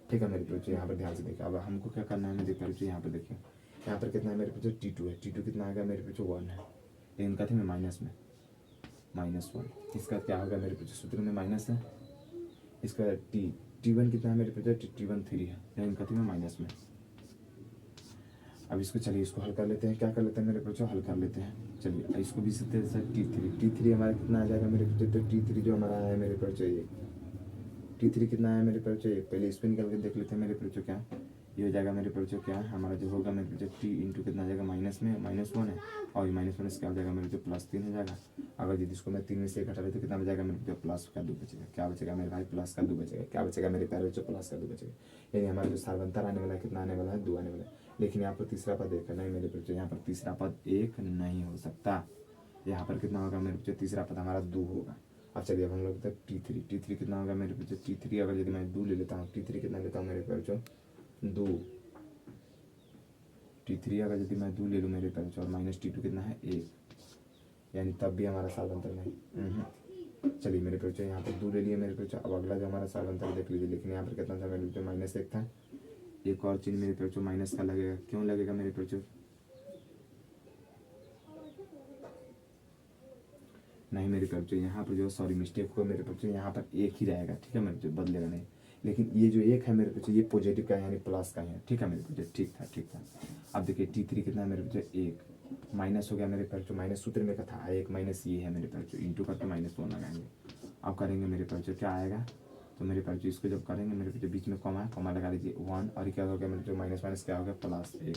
ठीक है मेरे बच्चों, यहाँ पर ध्यान से देखिए। अब हमको क्या करना है मेरे बच्चों, यहाँ पर देखिए, यहाँ पर कितना है मेरे बच्चों, T2 है, T2 कितना आएगा मेरे बच्चों 1 है, लेकिन कथी में -1, इसका क्या होगा मेरे बच्चों, सूत्र में माइनस है, इसका T1 कितना है मेरे बच्चों, T1 3 है, लेकिन कथी में माइनस में। अब इसको चलिए इसको हल कर लेते हैं, क्या कर लेते हैं मेरे बच्चों, हल कर लेते हैं। चलिए इसको भी सकते हैं T3 हमारा कितना आ जाएगा मेरे बच्चों, तो T3 जो हमारा आया मेरे बच्चों ये T3 कितना है मेरे बच्चों, ये पहले इस पर निकल के देख लेते हैं मेरे बच्चों। क्या ये हो जाएगा मेरे बच्चों, क्या हमारा जो होगा मेरे बच्चों T इंटू कितना आ जाएगा, माइनस में -1 है और ये -1 इसका आ जाएगा मेरे बच्चों +3 हो जाएगा। अगर यदि इसको मैं 3 में से 1 घटा ले तो कितना बचेगा मेरे बच्चों, +2 बचेगा। क्या बचेगा मेरे भाई, +2 बचेगा। क्या बचेगा मेरे प्यारे बच्चों, +2 बचेगा। यानी हमारा जो सार्वंतर आने वाला है कितना आने वाला है, 2 आने वाला है। लेकिन यहाँ पर तीसरा पद एक है, नहीं मेरे बच्चों यहाँ पर तीसरा पद एक नहीं हो सकता। यहाँ पर कितना होगा मेरे बच्चों, तीसरा पद हमारा 2 होगा। अब चलिए अब हम लोग तक T3 कितना होगा मेरे बच्चों, T3 अगर यदि मैं 2 ले लेता हूँ, T3 कितना लेता हूँ मेरे बच्चों, 2। T3 अगर यदि मैं 2 ले लूँ मेरे बच्चों और -T2 कितना है 1, यानी तब भी हमारा सार्वंतर नहीं। चलिए मेरे बच्चों यहाँ पर 2 ले लिए मेरे बच्चों। अब अगला जो हमारा सार्वंतर देख लीजिए, लेकिन यहाँ पर कितना था मेरे बच्चों, -1 था। एक और चीज मेरे बच्चों माइनस का लगेगा, क्यों लगेगा मेरे बच्चों, नहीं मेरे बच्चों यहाँ पर जो सॉरी मिस्टेक हुआ मेरे बच्चों, यहाँ पर एक ही रहेगा, ठीक है मेरे बच्चों, बदलेगा नहीं। लेकिन ये जो एक है मेरे बच्चों ये पॉजिटिव का है, यानी प्लस का है, ठीक है मेरे बच्चों, ठीक था। अब देखिए T3 कितना है मेरे बच्चों, 1 माइनस हो गया मेरे बच्चों, माइनस सूत्र में का था 1 माइनस ये है मेरे बच्चों, इंटू करके -1 लगाएंगे। अब करेंगे मेरे बच्चों, क्या आएगा, तो मेरे बच्चों इसको जब करेंगे मेरे बच्चों बीच में कॉमा लगा लीजिए 1, और क्या हो गया मेरे बच्चों, माइनस क्या हो गया, +1।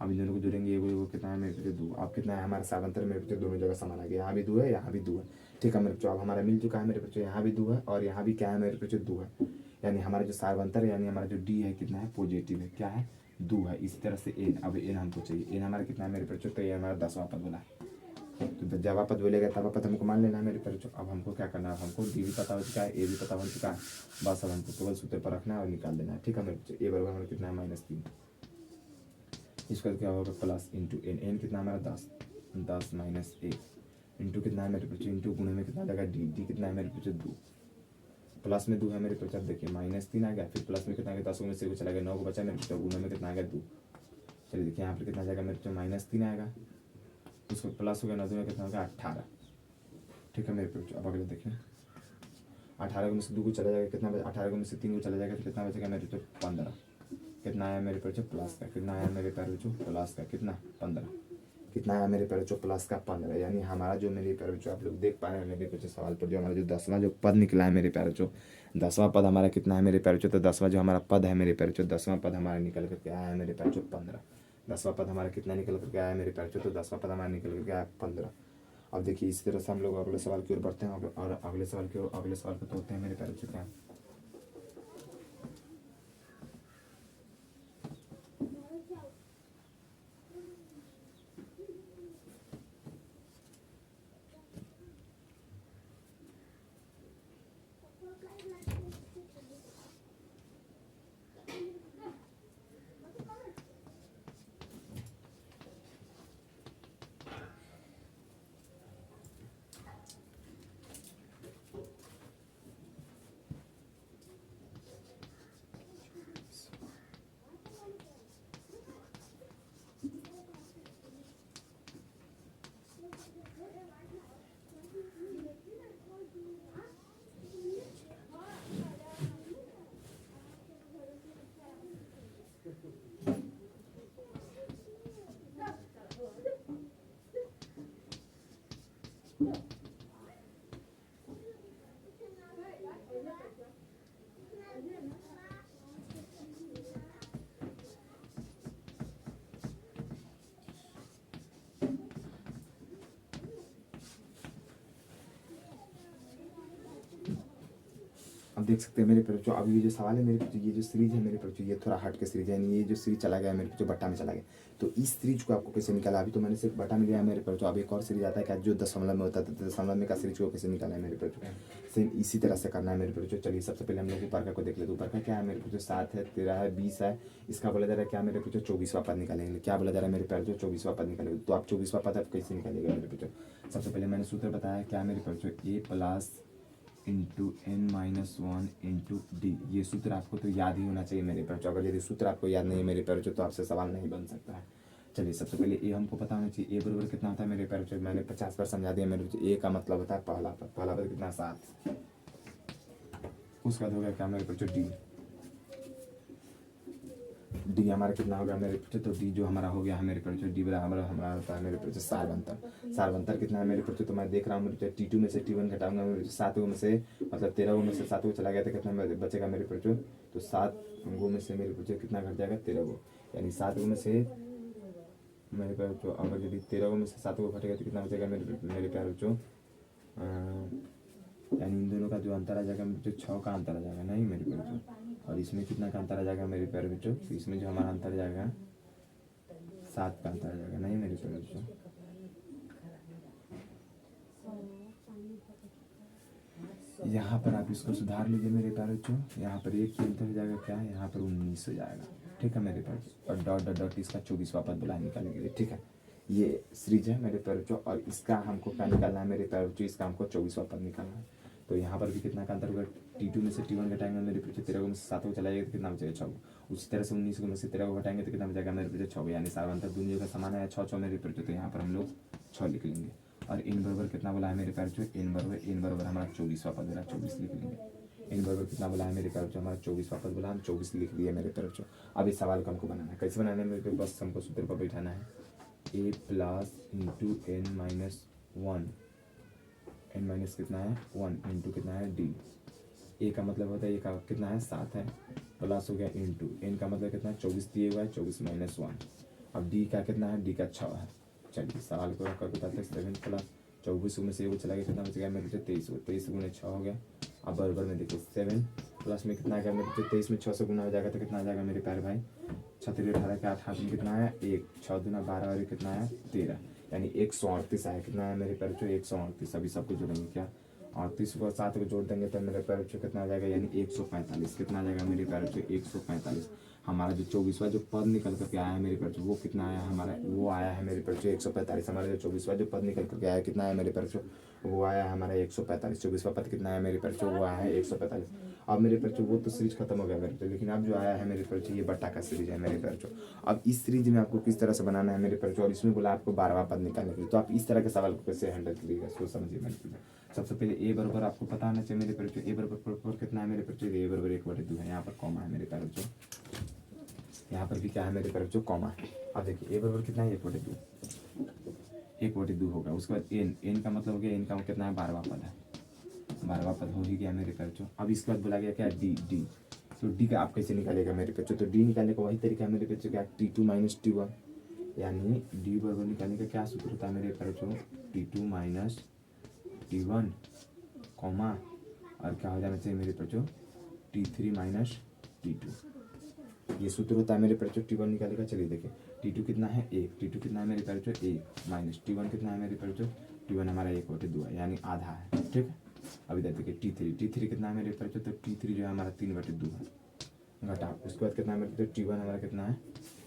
अब इन दोनों को जोड़ेंगे, ये वो कितना है मेरे बच्चों, 2। अब कितना है हमारा सार्वंतर मेरे बच्चों, दोनों जगह समान आ गया, यहाँ भी 2 है यहाँ भी 2 है, ठीक है मेरे बच्चों। अब हमारा मिल चुका है मेरे बच्चों, यहाँ भी 2 है और यहाँ भी क्या है मेरे बच्चों, 2 है। यानी हमारा जो सार्वंतर यानी हमारा जो D है कितना है, पॉजिटिव है, क्या है, 2 है। इसी तरह से n, अब n हमको चाहिए, n हमारा कितना है मेरे बच्चों, तो ये हमारा 10वां पद बोला है। तो जब पद बोलेगा तब पद हमको मान लेना है मेरे बच्चों। अब हमको क्या करना है, हमको D भी पता हो चुका है, A भी पता हो चुका है, बस अब हमको केवल सूत्र पर रखना है और निकाल देना है, ठीक है मेरे बच्चों। A बराबर हमारा कितना है, -3, इसका क्या होगा, प्लस इंटू n कितना हमारा 10 -1 इंटू कितना है मेरे बच्चों, इंटू गुणे में कितना लगा D कितना है मेरे बच्चों, 2 प्लस में 2 है मेरे बच्चों। अब देखिए -3 आ गया, फिर प्लस में कितना आ गया, 10 में से चला गया 9 को बचा मेरे बच्चों, गुणे में कितना आ गया, 2। चलिए देखिए यहाँ पर कितना आ जाएगा मेरे बच्चों, -3 आएगा, उसको प्लस हो गया 9 में कितना हो गया, 18, ठीक है मेरे बच्चों। अब अगले देखिए 18 में से 2 को चला जाएगा कितना बचा, 18 में से 3 को चला जाएगा तो कितना बचेगा मेरे बच्चों, 15। कितना आया मेरे बच्चों, प्लस का, कितना आया मेरे प्यारे बच्चों, प्लस का, कितना 15, कितना आया मेरे प्यारे बच्चों, प्लस का 15। यानी हमारा जो मेरे प्यारे बच्चों आप लोग देख पा रहे हैं मेरे बच्चों सवाल पर, जो हमारा जो 10वां जो पद निकला है मेरे प्यारे बच्चों, 10वां पद हमारा कितना है मेरे प्यारे बच्चों, तो 10वां जो हमारा पद है मेरे प्यारे बच्चों, 10वां पद हमारा निकल करके आया है मेरे प्यारे बच्चों 15। 10वां पद हमारा कितना निकल करके आया है मेरे प्यारे बच्चों, तो 10वां पद हमारा निकल करके आया 15। अब देखिए इसी तरह से हम लोग अगले सवाल की ओर बढ़ते हैं और अगले सवाल की ओर, अगले सवाल को तोड़ते हैं मेरे प्यारे बच्चों। क्या अब देख सकते हैं मेरे बच्चों, अभी ये जो सवाल है मेरे बच्चों, ये जो सीरीज है मेरे बच्चों, ये थोड़ा हट के सीरीज है, यानी ये जो सीरीज चला गया मेरे बच्चों बट्टा में चला गया। तो इस सीरीज को आपको कैसे निकाला, अभी तो मैंने सिर्फ बट्टा में लिया है मेरे बच्चों। अब एक और सीरीज आता है क्या, जो दशमलव में होता है, तो दशमलव में का सीरीज को कैसे निकाला है मेरे बच्चों, सेम इसी तरह से करना है मेरे बच्चों। चलिए सबसे पहले हम लोग ऊपर का को देख लेते हैं। ऊपर का क्या है मेरे बच्चों, 7 है, 13 है, 20 है, इसका बोला जा रहा है क्या मेरे बच्चों, 24वां पद निकालेंगे। क्या बोला जा रहा है मेरे बच्चों, 24वां पद निकालेंगे। तो आप 24वां पद आप कैसे निकालेगा मेरे बच्चों, सबसे पहले मैंने सूत्र बताया क्या मेरे बच्चों, A plus into n-1 into D. ये सूत्र आपको तो याद ही होना चाहिए मेरे बच्चों। अगर यदि सूत्र आपको याद नहीं है मेरे बच्चों तो आपसे सवाल नहीं बन सकता है। चलिए सबसे पहले ए हमको पता होना चाहिए, ए बराबर कितना होता है मेरे बच्चों, मैंने 50 बार समझा दिया मेरे बच्चों। ए का मतलब होता है पहला पद, पहला पद कितना 7, उसका बाद हो गया क्या मेरे बच्चों, डी। डी हमारा कितना होगा मेरे बच्चों, तो डी जो हमारा हो गया है मेरे बच्चों, डी बराबर हमारा होता है मेरे बच्चों सार्वंतर कितना है मेरे बच्चों, तो मैं देख रहा हूँ मेरे बच्चों T2 में से T1 घटाऊंगा मेरे बच्चों 7 गो में से, मतलब 13 गो में से 7 गो चला गया तो कितना बचेगा मेरे बच्चों, तो 7 गो में से मेरे बच्चों कितना घट जाएगा 13 गो, यानी 7 गो में से मेरे बच्चों, अगर यदि 13 गो में से 7 गो घटेगा तो कितना बचेगा मेरे प्यारे बच्चों, यानी इन दोनों का जो अंतर आ जाएगा मेरे बच्चों 6 का अंतर आ जाएगा नहीं मेरे बच्चों, और इसमें कितना का अंतर आ जाएगा मेरे प्यारे बच्चों, तो इसमें जो हमारा अंतर आ जाएगा 7 का अंतर आ जाएगा नहीं मेरे प्यारे बच्चों। यहाँ पर आप इसको सुधार लीजिए मेरे प्यारे बच्चों, यहाँ पर 1 की अंतर हो जाएगा क्या है, यहाँ पर 19 हो जाएगा, ठीक है मेरे प्यारे बच्चों, और डॉट डॉट डॉट इसका 24वां पद बुला निकालने के लिए, ठीक है। ये सीरीज है मेरे प्यारे बच्चों, और इसका हमको क्या निकालना है मेरे प्यारे बच्चों, इसका हमको 24वां पद निकालना है। तो यहाँ पर भी कितना का अंतर होगा, T2 में से T1 घटाएंगे मेरे बच्चों 13 गो में से 7 गो चला जाएगा तो कितना बचेगा 6 गो, उसी तरह से 19 गो में से 13 गो घटाएंगे तो कितना बचेगा मेरे बच्चों 6 गो, यानी सार्वंतर दोनों जगह समान है 6 6 मेरे बच्चों, तो यहाँ पर हम लोग 6 लिख लेंगे। और इन बराबर कितना बोला है मेरे प्यारे बच्चों, इन बराबर हमारा 24वां पद बोला 24 लिख लेंगे। इन बराबर कितना बोला है मेरे प्यारे बच्चों, हमारा 24वां पद बोला, हम 24 लिख लिए मेरे प्यारे बच्चों। अब इस सवाल को हमको बनाना है, कैसे बनाना है मेरे को, बस हमको सूत्र पर बैठाना है, a plus into n minus 1, n minus कितना है 1 इंटू कितना है d, a का मतलब होता है a का कितना है 7 है, प्लस हो गया इंटू n का मतलब कितना है 24 दिए हुआ है 24 माइनस 1, अब d का कितना है, d का 6 है। चलिए सवाल को करके बताते हैं, 7 प्लस 24 में से वो चला गया कितना बच गया मेरे बच्चे 23, 23 गुणे 6 हो गया। अब बराबर में देखिए 7 प्लस में कितना आ गया मेरे बच्चे 23 में 6 से गुना हो जाएगा तो कितना आ जाएगा मेरे प्यारे भाई, 36 18 के 8 में कितना है 1, 6 दूना 12 और कितना है 13, यानी 138 आया, कितना है मेरे प्यारे बच्चों 138। अभी सबको जोड़ेंगे क्या, 38 को 7 को जोड़ देंगे तो मेरे प्यारे बच्चों कितना आ जाएगा, यानी 145, कितना आ जाएगा मेरे प्यारे बच्चों 145। हमारा जो 24वां जो पद निकल करके आया है मेरे बच्चों, वो कितना आया हमारा, वो आया है मेरे बच्चों 145। हमारा जो 24वां जो पद निकल करके आया कितना है मेरे बच्चों, वो आया है हमारा 145। 24वां पद कितना है मेरे बच्चों, वो आया है 145। अब मेरे बच्चों वो तो सीरीज खत्म हो गया मेरे बच्चों, लेकिन अब जो आया है मेरे बच्चों ये बट्टा का सीरीज है मेरे बच्चों। अब इस सीरीज में आपको किस तरह से बनाना है मेरे बच्चों, और इसमें बोला आपको 12वां पद निकालने के लिए, तो आप इस तरह के सवाल को कैसे हैंडल करिएगा सोच समझिए मेरे बच्चों। सबसे पहले ए बराबर आपको पता होना चाहिए मेरे बच्चों, ए बराबर कितना है मेरे बच्चों, ए बराबर 1/2 है, यहाँ पर कॉमा है मेरे प्यारे बच्चों, यहाँ पर भी क्या है मेरे प्यारे बच्चों कॉमा है। अब देखिए ए बराबर कितना है 1/2 होगा। उसके बाद एन का मतलब हो गया, एन का कितना है 12वां पद है, 12वां पद हो ही गया मेरे प्यारे बच्चों। अब इसके बाद बोला गया क्या डी, तो डी का आप कैसे निकालेगा मेरे बच्चों, तो डी निकालने का वही तरीका है मेरे बच्चों क्या, T2 माइनस T1, यानी डी बराबर निकालने का क्या सूत्र होता है मेरे प्यारे बच्चों, T2 माइनस T1 कॉमा, और क्या हो जाना चाहिए मेरे बच्चों T3 माइनस T2, ये सूत्र होता है मेरे बच्चों। T1 निकालेगा, चलिए देखिए T2 कितना है 1, T2 कितना है मेरे बच्चों 1 माइनस T1 कितना है मेरे बच्चों, T1 हमारा 1/2 है, यानी आधा है, ठीक है। अभी देखिए T3 कितना है मेरे बच्चों, तो T3 जो है हमारा 3/2 है, घटा। उसके बाद कितना है मेरे बच्चों T1 हमारा कितना है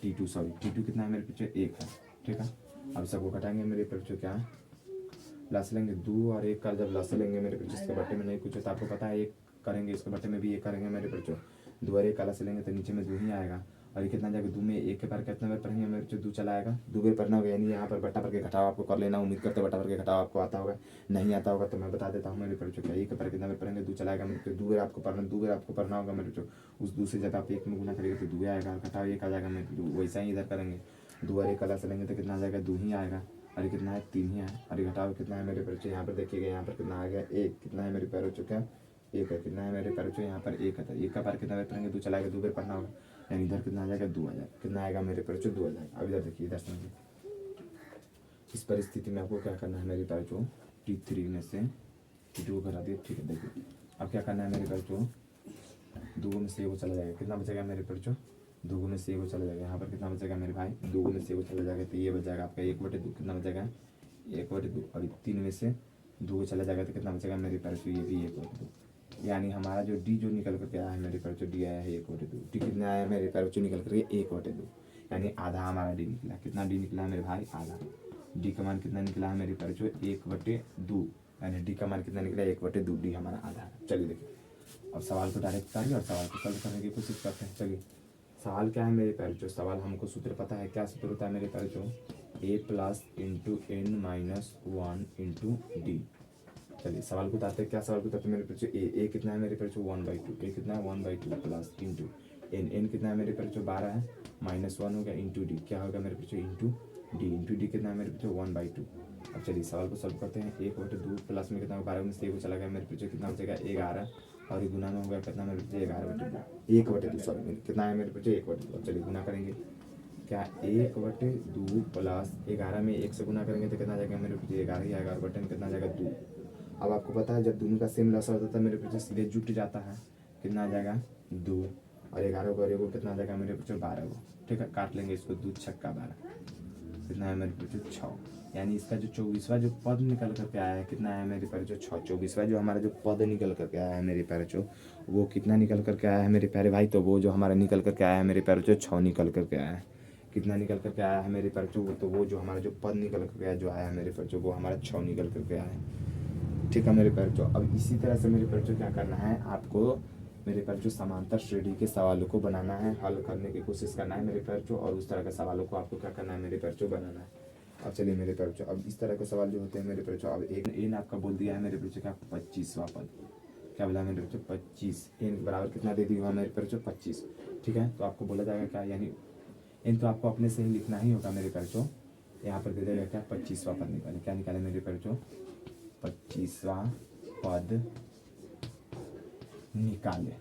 T2 कितना है मेरे बच्चों 1 है, ठीक है। अब सबको घटाएंगे मेरे बच्चों, क्या लस लेंगे 2 और 1 का जब लस लेंगे मेरे बच्चों, इसके बट्टे में नहीं कुछ होता, आपको पता है 1 करेंगे इसके बट्टे में भी 1 करेंगे मेरे बच्चों, 2 और 1 का लस लेंगे तो नीचे में 2 ही आएगा, और ये कितना जाएगा 2 में 1 के बार कितना बार पढ़ेंगे मेरे बच्चों 2 चला आएगा, 2 बार पढ़ना होगा, यानी यहाँ पर बट्टा पर के घटाव आपको कर लेना। उम्मीद करते बट्टा पर के घटाव आपको आता होगा, नहीं आता होगा तो मैं बता देता हूँ मेरे बच्चों क्या, 1 के बार कितना बार पढ़ेंगे 2 चला आएगा मेरे बच्चों, 2 बार आपको पढ़ना होगा मेरे बच्चों, उस 2 से जब आप 1 में गुना करेंगे तो 2 आएगा, घटाव 1 आ जाएगा मेरे बच्चों, वैसा ही इधर करेंगे 2 और 1 का लस लेंगे तो कितना आ जाएगा 2 ही आएगा, और ये कितना है 3 ही है, और घटाव कितना है मेरे बच्चों, यहाँ पर देखिएगा यहाँ पर कितना आ गया 1, कितना है मेरे प्यारे बच्चों क्या 1 है, कितना है मेरे प्यारे बच्चों यहाँ पर 1 है, 1 का बार कितना बार पढ़ेंगे 2 चलाएगा, 2 बार पढ़ना होगा, यानी इधर कितना आ जाएगा 2 आ जाएगा, कितना आएगा मेरे प्यारे बच्चों 2 आ जाएगा। अब इधर देखिए, इधर समझिए, इस परिस्थिति में आपको क्या करना है मेरे प्यारे बच्चों, T3 में से T2 को घटा दिए, ठीक है। देखिए अब क्या करना है मेरे प्यारे बच्चों, 2 में से 1 चला जाएगा, कितना बचेगा मेरे प्यारे बच्चों 2 में से 1 चला जाएगा, यहाँ पर कितना बचेगा मेरे भाई 2 में से 1 चला जाएगा, तो ये बच जाएगा आपका 1/2, कितना बचेगा 1/2, और 3 में से 2 चला जाएगा तो कितना बचेगा मेरे प्यारे बच्चों, ये भी 1/2, यानी हमारा जो डी जो निकल करके आया है मेरे प्यारे बच्चों, डी आया है 1/2, डी कितना आया है मेरे प्यारे बच्चों निकल करके 1/2, यानी आधा हमारा डी निकला। कितना डी निकला है मेरे भाई, आधा। डी का मान कितना निकला है मेरे प्यारे बच्चों 1/2, यानी डी का मान कितना निकला 1/2, डी हमारा आधा है। चलिए देखिए अब सवाल को डायरेक्ट करिए और सवाल को सॉल्व करने की कोशिश करते हैं। चलिए सवाल क्या है मेरे प्यारे बच्चों, सवाल हमको सूत्र पता है, क्या सूत्र होता है मेरे प्यारे बच्चों, a plus into n minus 1 into D. चलिए सवाल को बताते हैं, क्या सवाल को बताते हैं मेरे बच्चों, ए कितना है मेरे बच्चों 1/2, ए कितना है 1/2 प्लस इंटू n कितना है मेरे बच्चों 12 है, -1 हो गया इंटू डी, क्या होगा मेरे बच्चों इंटू डी। इंटू डी कितना है मेरे बच्चों 1/2। अब चलिए सवाल को सॉल्व करते हैं। 1/2 प्लस में कितना होगा 12 में से 1 चला गया मेरे बच्चों कितना हो जाएगा 11, और ये गुना में होगा कितना मेरे बच्चों 11/2 1/2 सॉरी कितना है मेरे बच्चों 1/2। अब चलिए गुना करेंगे क्या 1/2 प्लस 11 में 1 से गुना करेंगे तो कितना आ जाएगा मेरे बच्चों 11 ही आएगा, और बटन कितना आ जाएगा 2। अब आपको पता है जब दोनों का सेम लसा होता है मेरे बच्चों सीधे जुट जाता है, कितना आ जाएगा 2, और 11 को और एगो कितना आ जाएगा मेरे बच्चों 12 को। ठीक है काट लेंगे इसको, 2 छक्का 12 कितना है मेरे बच्चों 6। यानी इसका जो 24वां जो पद निकल करके आया है कितना है मेरे प्यारे जो 6। 24वां जो हमारा जो पद निकल करके आया है मेरे प्यारे जो, वो कितना निकल करके आया है मेरे प्यारे भाई, तो वो जो हमारा निकल करके आया है मेरे प्यारे जो 6 निकल करके आया है। कितना निकल करके आया है मेरे प्यारे जो, तो वो जो हमारा जो पद निकल करके आया जो आया है मेरे प्यारे जो, वो हमारा 6 निकल करके आया है। ठीक है मेरे प्यारे जो, अब इसी तरह से मेरे प्यारे जो क्या करना है आपको मेरे प्यारे जो समांतर श्रेणी के सवालों को बनाना है, हल करने की कोशिश करना है मेरे प्यारे जो, और उस तरह के सवालों को आपको क्या करना है मेरे प्यारे जो बनाना है। अब चलिए मेरे प्यारे जो, अब इस तरह के सवाल जो होते हैं मेरे प्यारे जो, अब एक एन आपका बोल दिया है मेरे प्यारे जो क्या 25वां पद, क्या बोला मेरे प्यारे जो 25, एन बराबर कितना दे दिया मेरे प्यारे जो 25। ठीक है तो आपको बोला जाएगा क्या, यानी एन तो आपको अपने से ही लिखना ही होगा मेरे प्यारे जो, यहाँ पर दे देगा क्या 25वां पद निकाले, क्या निकाले मेरे प्यारे जो 25वां पद निकाले,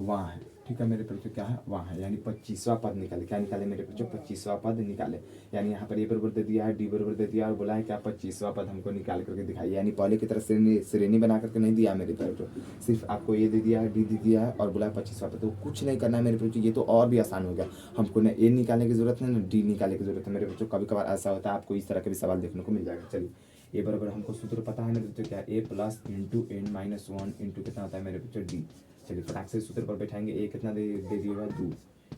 वहाँ है। ठीक है मेरे प्यारे क्या है वहाँ है, यानी 25वां पद निकाले, क्या निकाले मेरे प्यारे 25वां पद निकाले। यानी यहाँ पर ए बराबर दे दिया है, डी बराबर दे दिया और बोला है क्या 25वां पद हमको निकाल करके दिखाइए। यानी पहले की तरह श्रेणी बना करके नहीं दिया मेरे प्यारे जो, सिर्फ आपको ए दे दिया है, डी दे दिया है और बोला है 25वां पद, तो कुछ नहीं करना है मेरे प्यारे। ये तो और भी आसान हो गया, हमको ना ए निकालने की जरूरत है ना डी निकालने की जरूरत है मेरे बच्चों। कभी कभार ऐसा होता है आपको इस तरह के भी सवाल देखने को मिल जाएगा। चलिए ए बराबर हमको सूत्र पता है मेरे बच्चों क्या है, A plus into N minus 1 into कितना होता है मेरे बच्चों डी। चलिए फटाक से सूत्र पर बैठाएंगे, ए कितना दे दिएगा 2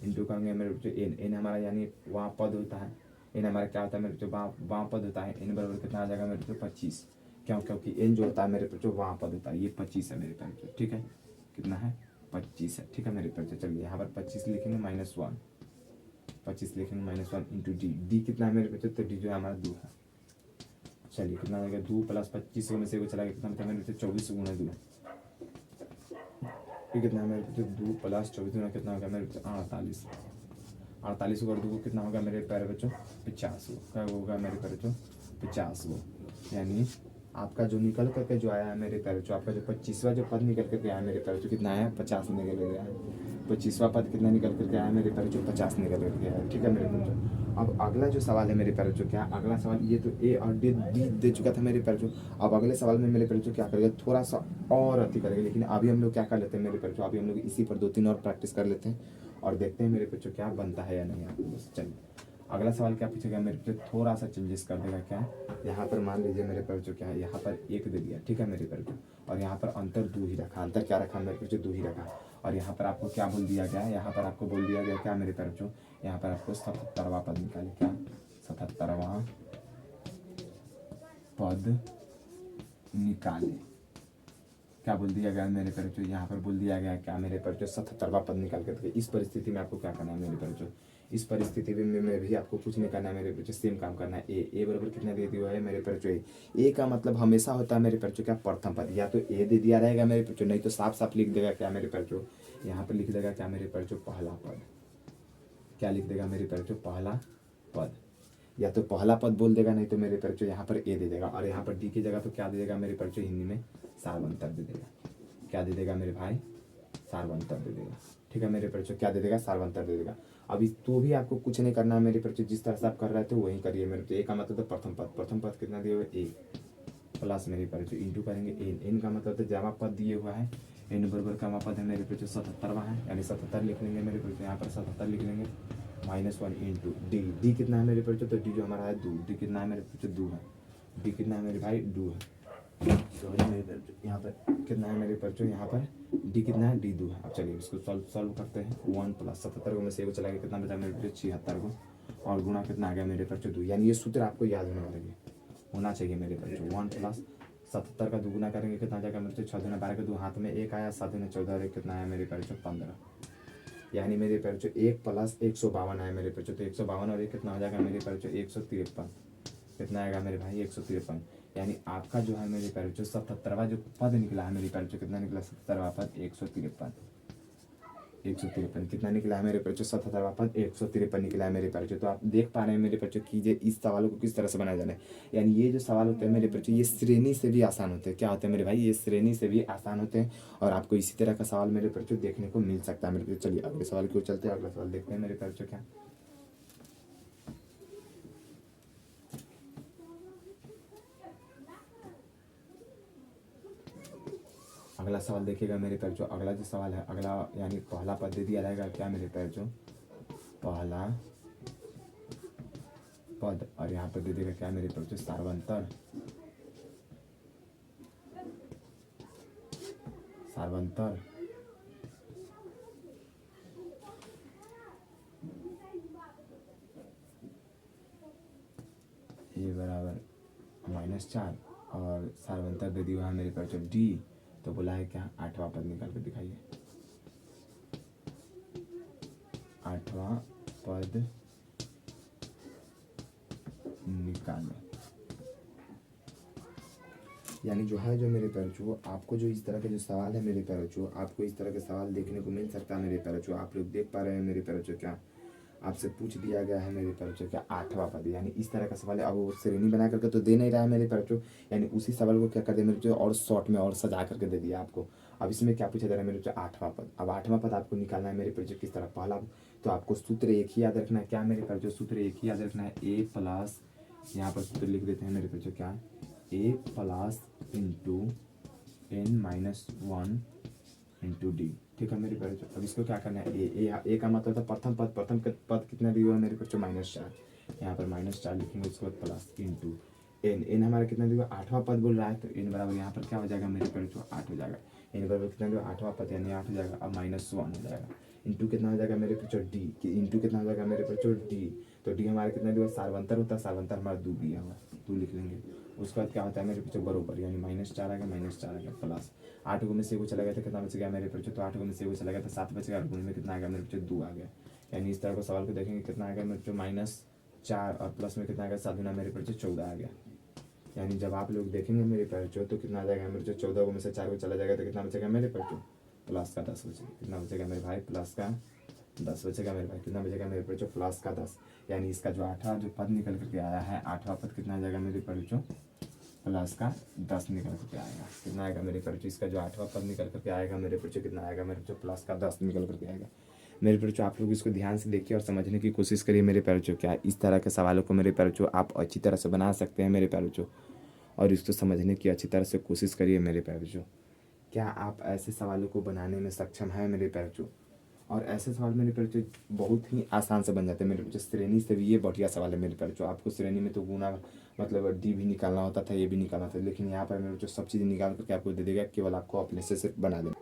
इंटू करेंगे मेरे बच्चों एन, एन हमारा यानी वहाँ पद होता है, एन हमारा क्या होता है मेरे बच्चों वहाँ पद होता है, एन बराबर कितना आ जाएगा मेरे बच्चों 25। क्यों, क्योंकि एन जो होता है मेरे बच्चों वहाँ पद होता है, ये 25 है मेरे बच्चों। ठीक है कितना है 25 है। ठीक है मेरे बच्चों चलिए यहाँ पर 25 लिखेंगे -1, 25 लिखेंगे -1 इंटू डी, डी कितना है मेरे बच्चों, तो डी जो है हमारा 2 है। चलिए कितना आएगा 2 प्लस 25 में से वो चला गया कितना होता है मेरे बच्चों 24 गुना 2, ये कितना है मेरे बच्चों 2 प्लस 24 गुना कितना होगा मेरे बच्चों 48, 48 को 2 को कितना होगा मेरे प्यारे बच्चों 50 को, क्या होगा मेरे प्यारे बच्चों 50 को। यानी आपका जो निकल करके जो आया है मेरे प्यारे बच्चों, आपका जो 25वां जो पद निकल करके आया है मेरे प्यारे बच्चों कितना आया 50 निकल गया है। 25वां पद कितना निकल करके आया मेरे प्यारे बच्चों 50 निकल करके आया है। ठीक है मेरे बच्चों अब अगला जो सवाल है मेरे प्यारे बच्चों क्या, अगला सवाल ये तो ए और डी दे चुका था मेरे प्यारे बच्चों। अब अगले सवाल में मेरे प्यारे बच्चों क्या करेगा, थोड़ा सा और अति करेंगे, लेकिन अभी हम लोग क्या कर लेते हैं मेरे प्यारे बच्चों, अभी हम लोग इसी पर 2-3 और प्रैक्टिस कर लेते हैं और देखते हैं मेरे बच्चों क्या बनता है या नहीं आपको। बस चलिए अगला सवाल क्या पूछेगा मेरे बच्चों, थोड़ा सा चेंजेस कर देगा। क्या यहाँ पर मान लीजिए मेरे प्यारे बच्चों क्या है, यहाँ पर 1 दे दिया, ठीक है मेरे प्यारे बच्चों, और यहाँ पर अंतर 2 ही रखा, अंतर क्या रखा मेरे बच्चों 2 ही रखा। और यहाँ पर आपको क्या बोल दिया गया है, यहाँ पर आपको बोल दिया गया क्या मेरे प्यारे बच्चों, यहाँ पर आपको 77वां पद निकाले, क्या 77वां पद निकाले, क्या बोल दिया गया मेरे प्यारे बच्चों, यहाँ पर बोल दिया गया क्या मेरे प्यारे बच्चों 77वां पद निकाल करके। इस परिस्थिति में आपको क्या करना है मेरे प्यारे बच्चों, इस परिस्थिति में भी आपको कुछ नहीं करना है मेरे बच्चों, सेम काम करना है। ए बराबर कितना दे दिया है मेरे बच्चों, ए का मतलब हमेशा होता है मेरे बच्चों क्या प्रथम पद, या तो ए दे दिया रहेगा मेरे बच्चों, नहीं तो साफ साफ लिख देगा क्या मेरे बच्चों, यहाँ पर लिख देगा क्या मेरे बच्चों पहला पद, क्या लिख देगा मेरे बच्चों पहला पद, या तो पहला पद बोल देगा, नहीं तो मेरे बच्चों यहाँ पर ए दे देगा, और यहाँ पर डी की जगह तो क्या दे देगा मेरे बच्चों हिंदी में सार्वंतर दे देगा, क्या दे देगा मेरे भाई सार्वंतर दे देगा। ठीक है मेरे बच्चों क्या दे देगा सार्वंतर दे देगा। अभी तो भी आपको कुछ नहीं करना है मेरे बच्चों, जिस तरह से आप कर रहे थे वही करिए मेरे बच्चों। ए का मतलब तो प्रथम पद कितना दिया हुआ है ए, प्लस मेरे बच्चों इंटू करेंगे एन, एन का मतलब तो जमा पद दिए हुआ है, एन बराबर का पद है मेरे बच्चों 77वां है, यानी 77 लिख लेंगे मेरे बच्चों, यहाँ पर 77 लिख लेंगे -1 इंटू डी, डी कितना है मेरे बच्चों, तो डी जो हमारा है 2, डी कितना है मेरे बच्चों 2 है, डी कितना है मेरे भाई 2 है, सॉरी मेरे बच्चों यहाँ पर कितना है मेरे बच्चों, यहाँ पर डी कितना है डी 2 है। अब चलिए इसको सॉल्व करते हैं। 1 प्लस 77 को में से 1 चला गया कितना बचा मेरे बच्चों 76 को, और गुणा कितना आ गया मेरे बच्चों 2, यानी ये सूत्र आपको याद होना चाहिए मेरे बच्चों। 1 प्लस 77 का 2 गुना करेंगे कितना आ जाएगा मेरे बच्चों 6 दूना 12 का 2 हाथ में 1 आया, 7 दूना 14 और 1 कितना आया मेरे बच्चों 15, यानी मेरे बच्चों 1 प्लस 152 आया मेरे बच्चों, तो 152 और 1 कितना हो जाएगा मेरे बच्चों 153, कितना आएगा मेरे भाई 153, यानी आपका जो है मेरे प्यारे बच्चों 77वां जो पद निकला है मेरे प्यारे बच्चों, कितना निकला 77वां पद 153, 153 कितना निकला है मेरे बच्चों 77वां पद 153 निकला है मेरे बच्चों। तो आप देख पा रहे हैं मेरे बच्चों कीजिए इस सवालों को किस तरह से बनाया जाना है। यानी ये जो सवाल होते हैं मेरे बच्चों ये श्रेणी से भी आसान होते हैं। क्या होते हैं मेरे भाई, ये श्रेणी से भी आसान होते हैं और आपको इसी तरह का सवाल मेरे बच्चों देखने को मिल सकता है मेरे बच्चों। चलिए अगले सवाल की ओर चलते हैं। अगला सवाल देखते हैं मेरे बच्चों क्या अगला सवाल देखिएगा मेरे पैर जो अगला जो सवाल है अगला यानी पहला पद दे दिया रहेगा क्या मेरे पैर जो पहला पद और यहाँ पर दे देगा क्या मेरे पैर जो सार्वंतर सार्वंतर ए बराबर -4 और सार्वंतर दे दिया है मेरे पैर जो डी। तो बोला है क्या 8वां पद निकाल कर दिखाइए। 8वां पद निकालें। यानी जो है जो मेरे पैरों आपको जो इस तरह के जो सवाल है मेरे पैरों आपको इस तरह के सवाल देखने को मिल सकता है मेरे पैरों। आप लोग देख पा रहे हैं मेरे पैरों क्या आपसे पूछ दिया गया है मेरे पैरों क्या 8वां पद यानी इस तरह का सवाल है। अब वो श्रेणी बना करके तो दे नहीं रहा है मेरे पैरों यानी उसी सवाल को क्या कर दिया मेरे और शॉर्ट में और सजा करके दे दिया आपको। अब इसमें क्या पूछा जा रहा है मेरे 8वां पद। अब 8वां पद आपको निकालना है मेरे पैरों किस तरह। पहला तो आपको सूत्र एक ही याद रखना है क्या मेरे पैरों सूत्र एक ही याद रखना है ए प्लस यहाँ पर सूत्र लिख देते हैं मेरे पैरों क्या A plus into n-1 into D. ठीक है मेरे पैरों अब इसको क्या करना है ए का मतलब था प्रथम पद कितना दिया हुआ है मेरे पैरों -4 यहाँ पर -4 लिखेंगे उसके बाद प्लस इंटू एन हमारा कितना दिया 8वां पद बोल रहा है तो एन बराबर यहाँ पर क्या हो जाएगा मेरे पैरों 8 हो जाएगा। एन बराबर कितना दिया 8वां पद यानी 8 हो जाएगा। अब -1 हो जाएगा इंटू कितना हो जाएगा मेरे पैरों डी इंटू कितना हो जाएगा मेरे पैरों डी। तो डी हमारा कितना दिया सार्वंतर होता है सार्वंतर हमारा 2 दिया हुआ 2 लिख लेंगे। उसके बाद क्या होता है मेरे पीछे बरोबर यानी -4 आ गया प्लस 8 में से वो चला गया था कितना बच गया मेरे पीछे तो 8 में से वो चला गया था 7 बच गया और गुण में कितना आ गया मेरे पीछे 2 आ गया। यानी इस तरह को सवाल को देखेंगे कितना आ गया मेरे पीछे -4 और प्लस में कितना आ गया 7 गुना मेरे पीछे 14 आ गया। यानी जब आप लोग देखेंगे मेरे पैर तो कितना आ जाएगा मेरे 14 में से 4 को चला जाएगा तो कितना बचेगा मेरे पैर प्लस का 10 बचेगा। कितना बचेगा मेरे भाई प्लस का 10 बचेगा मेरे भाई। कितना बचेगा मेरे पैर प्लस का 10 यानी इसका जो 8वां जो पद निकल करके आया है 8वां पद कितना आ जाएगा मेरे पैर प्लस का 10 निकल करके आएगा। कितना आएगा मेरे पैर इसका जो 8वां पद निकल करके आएगा मेरे पैर कितना आएगा मेरे प्लस का 10 निकल करके आएगा। मेरे पैर आप लोग इसको ध्यान से देखिए और समझने की कोशिश करिए मेरे पैर क्या इस तरह के सवालों को मेरे पैर आप अच्छी तरह से बना सकते हैं मेरे पैर और इसको समझने की अच्छी तरह से कोशिश करिए मेरे पैर क्या आप ऐसे सवालों को बनाने में सक्षम हैं मेरे पैर और ऐसे सवाल मेरे पैर बहुत ही आसान से बन जाते हैं मेरे पैर श्रेणी से भी ये बढ़िया सवाल है मेरे पैर आपको श्रेणी में तो गुना मतलब डी भी निकालना होता था ये भी निकालना था लेकिन यहाँ पर मेरे सब चीज़ निकाल करके आपको दे देगा केवल आपको अपने से सिर्फ बना देना।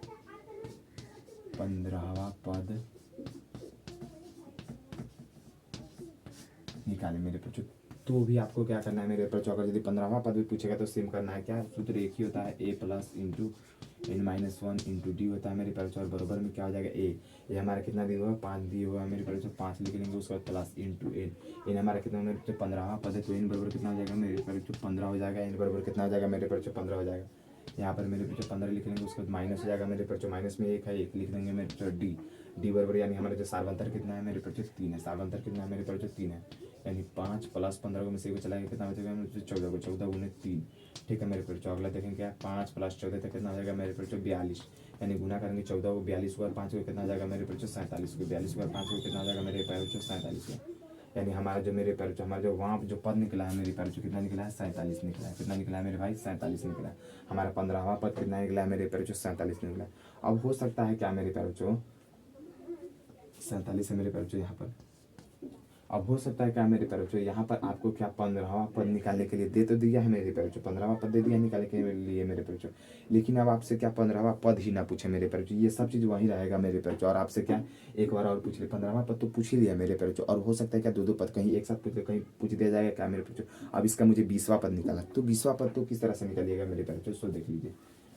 15वां पद निकाले मेरे पैर तो भी आपको क्या करना है मेरे पैर अगर यदि 15वां पद भी पूछेगा तो सेम करना है क्या सूत्र एक ही होता है A plus into n-1 into D होता है मेरे पैर और बराबर में क्या हो जाएगा ए हमारा कितना दिया हुआ है 5 दिया हुआ है मेरे पैर 5 लिख लेंगे उसके बाद प्लस इंटू एन हमारा कितना मेरे 15वां पद है तो एन बराबर कितना हो जाएगा मेरे पैर 15 हो जाएगा। एन बराबर कितना हो जाएगा मेरे पैर 15 हो जाएगा। यहाँ पर मेरे पीछे 15 लिख लेंगे उसके बाद माइनस हो जाएगा मेरे पैर माइनस में 1 है 1 लिख देंगे मेरे पैर डी बराबर यानी हमारे जो सार्वंतर कितना है मेरे पैर 3 है सार्वंतर कितना है मेरे पैर 3 है यानी 5 प्लस 15 को में से को चलाएंगे कितना बचेगा मेरे 14 को 14 गुने 3। ठीक है मेरे पैर अगला देखेंगे क्या 5 प्लस 14 तक कितना हो जाएगा मेरे पैर 42 यानी गुना करेंगे 14 को 42 को 5 को कितना हो जाएगा मेरे पैर 47 को 42 को 5 को कितना हो जाएगा मेरे पैर 47 को यानी हमारा जो मेरे पैर हमारा जो वहाँ जो पद निकला है मेरे पैर कितना निकला है 47 निकला है। कितना निकला है मेरे भाई 47 निकला है। हमारा 15वां पद कितना निकला है मेरे पैर 47 निकला है। अब हो सकता है क्या मेरे पैर 47 है मेरे पैर यहाँ पर अब हो सकता है क्या मेरे पैर यहाँ पर आपको क्या 15वां पद निकालने के लिए दे तो दिया है मेरे पैर 15वां पद दे दिया निकालने के लिए मेरे पैर लेकिन अब आपसे क्या 15वां पद ही ना पूछे मेरे पैर ये सब चीज़ वहीं रहेगा मेरे पैर और आपसे क्या एक बार और पूछ ले 15वां पद तो पूछ ही लिया मेरे पैर और हो सकता है क्या 2 पद कहीं एक साथ पूछ ले कहीं पूछ दिया जाएगा क्या मेरे पैर। अब इसका मुझे 20वां पद निकाला तो 20वां पद तो किस तरह से निकालिएगा मेरे पैर उसको देख लीजिए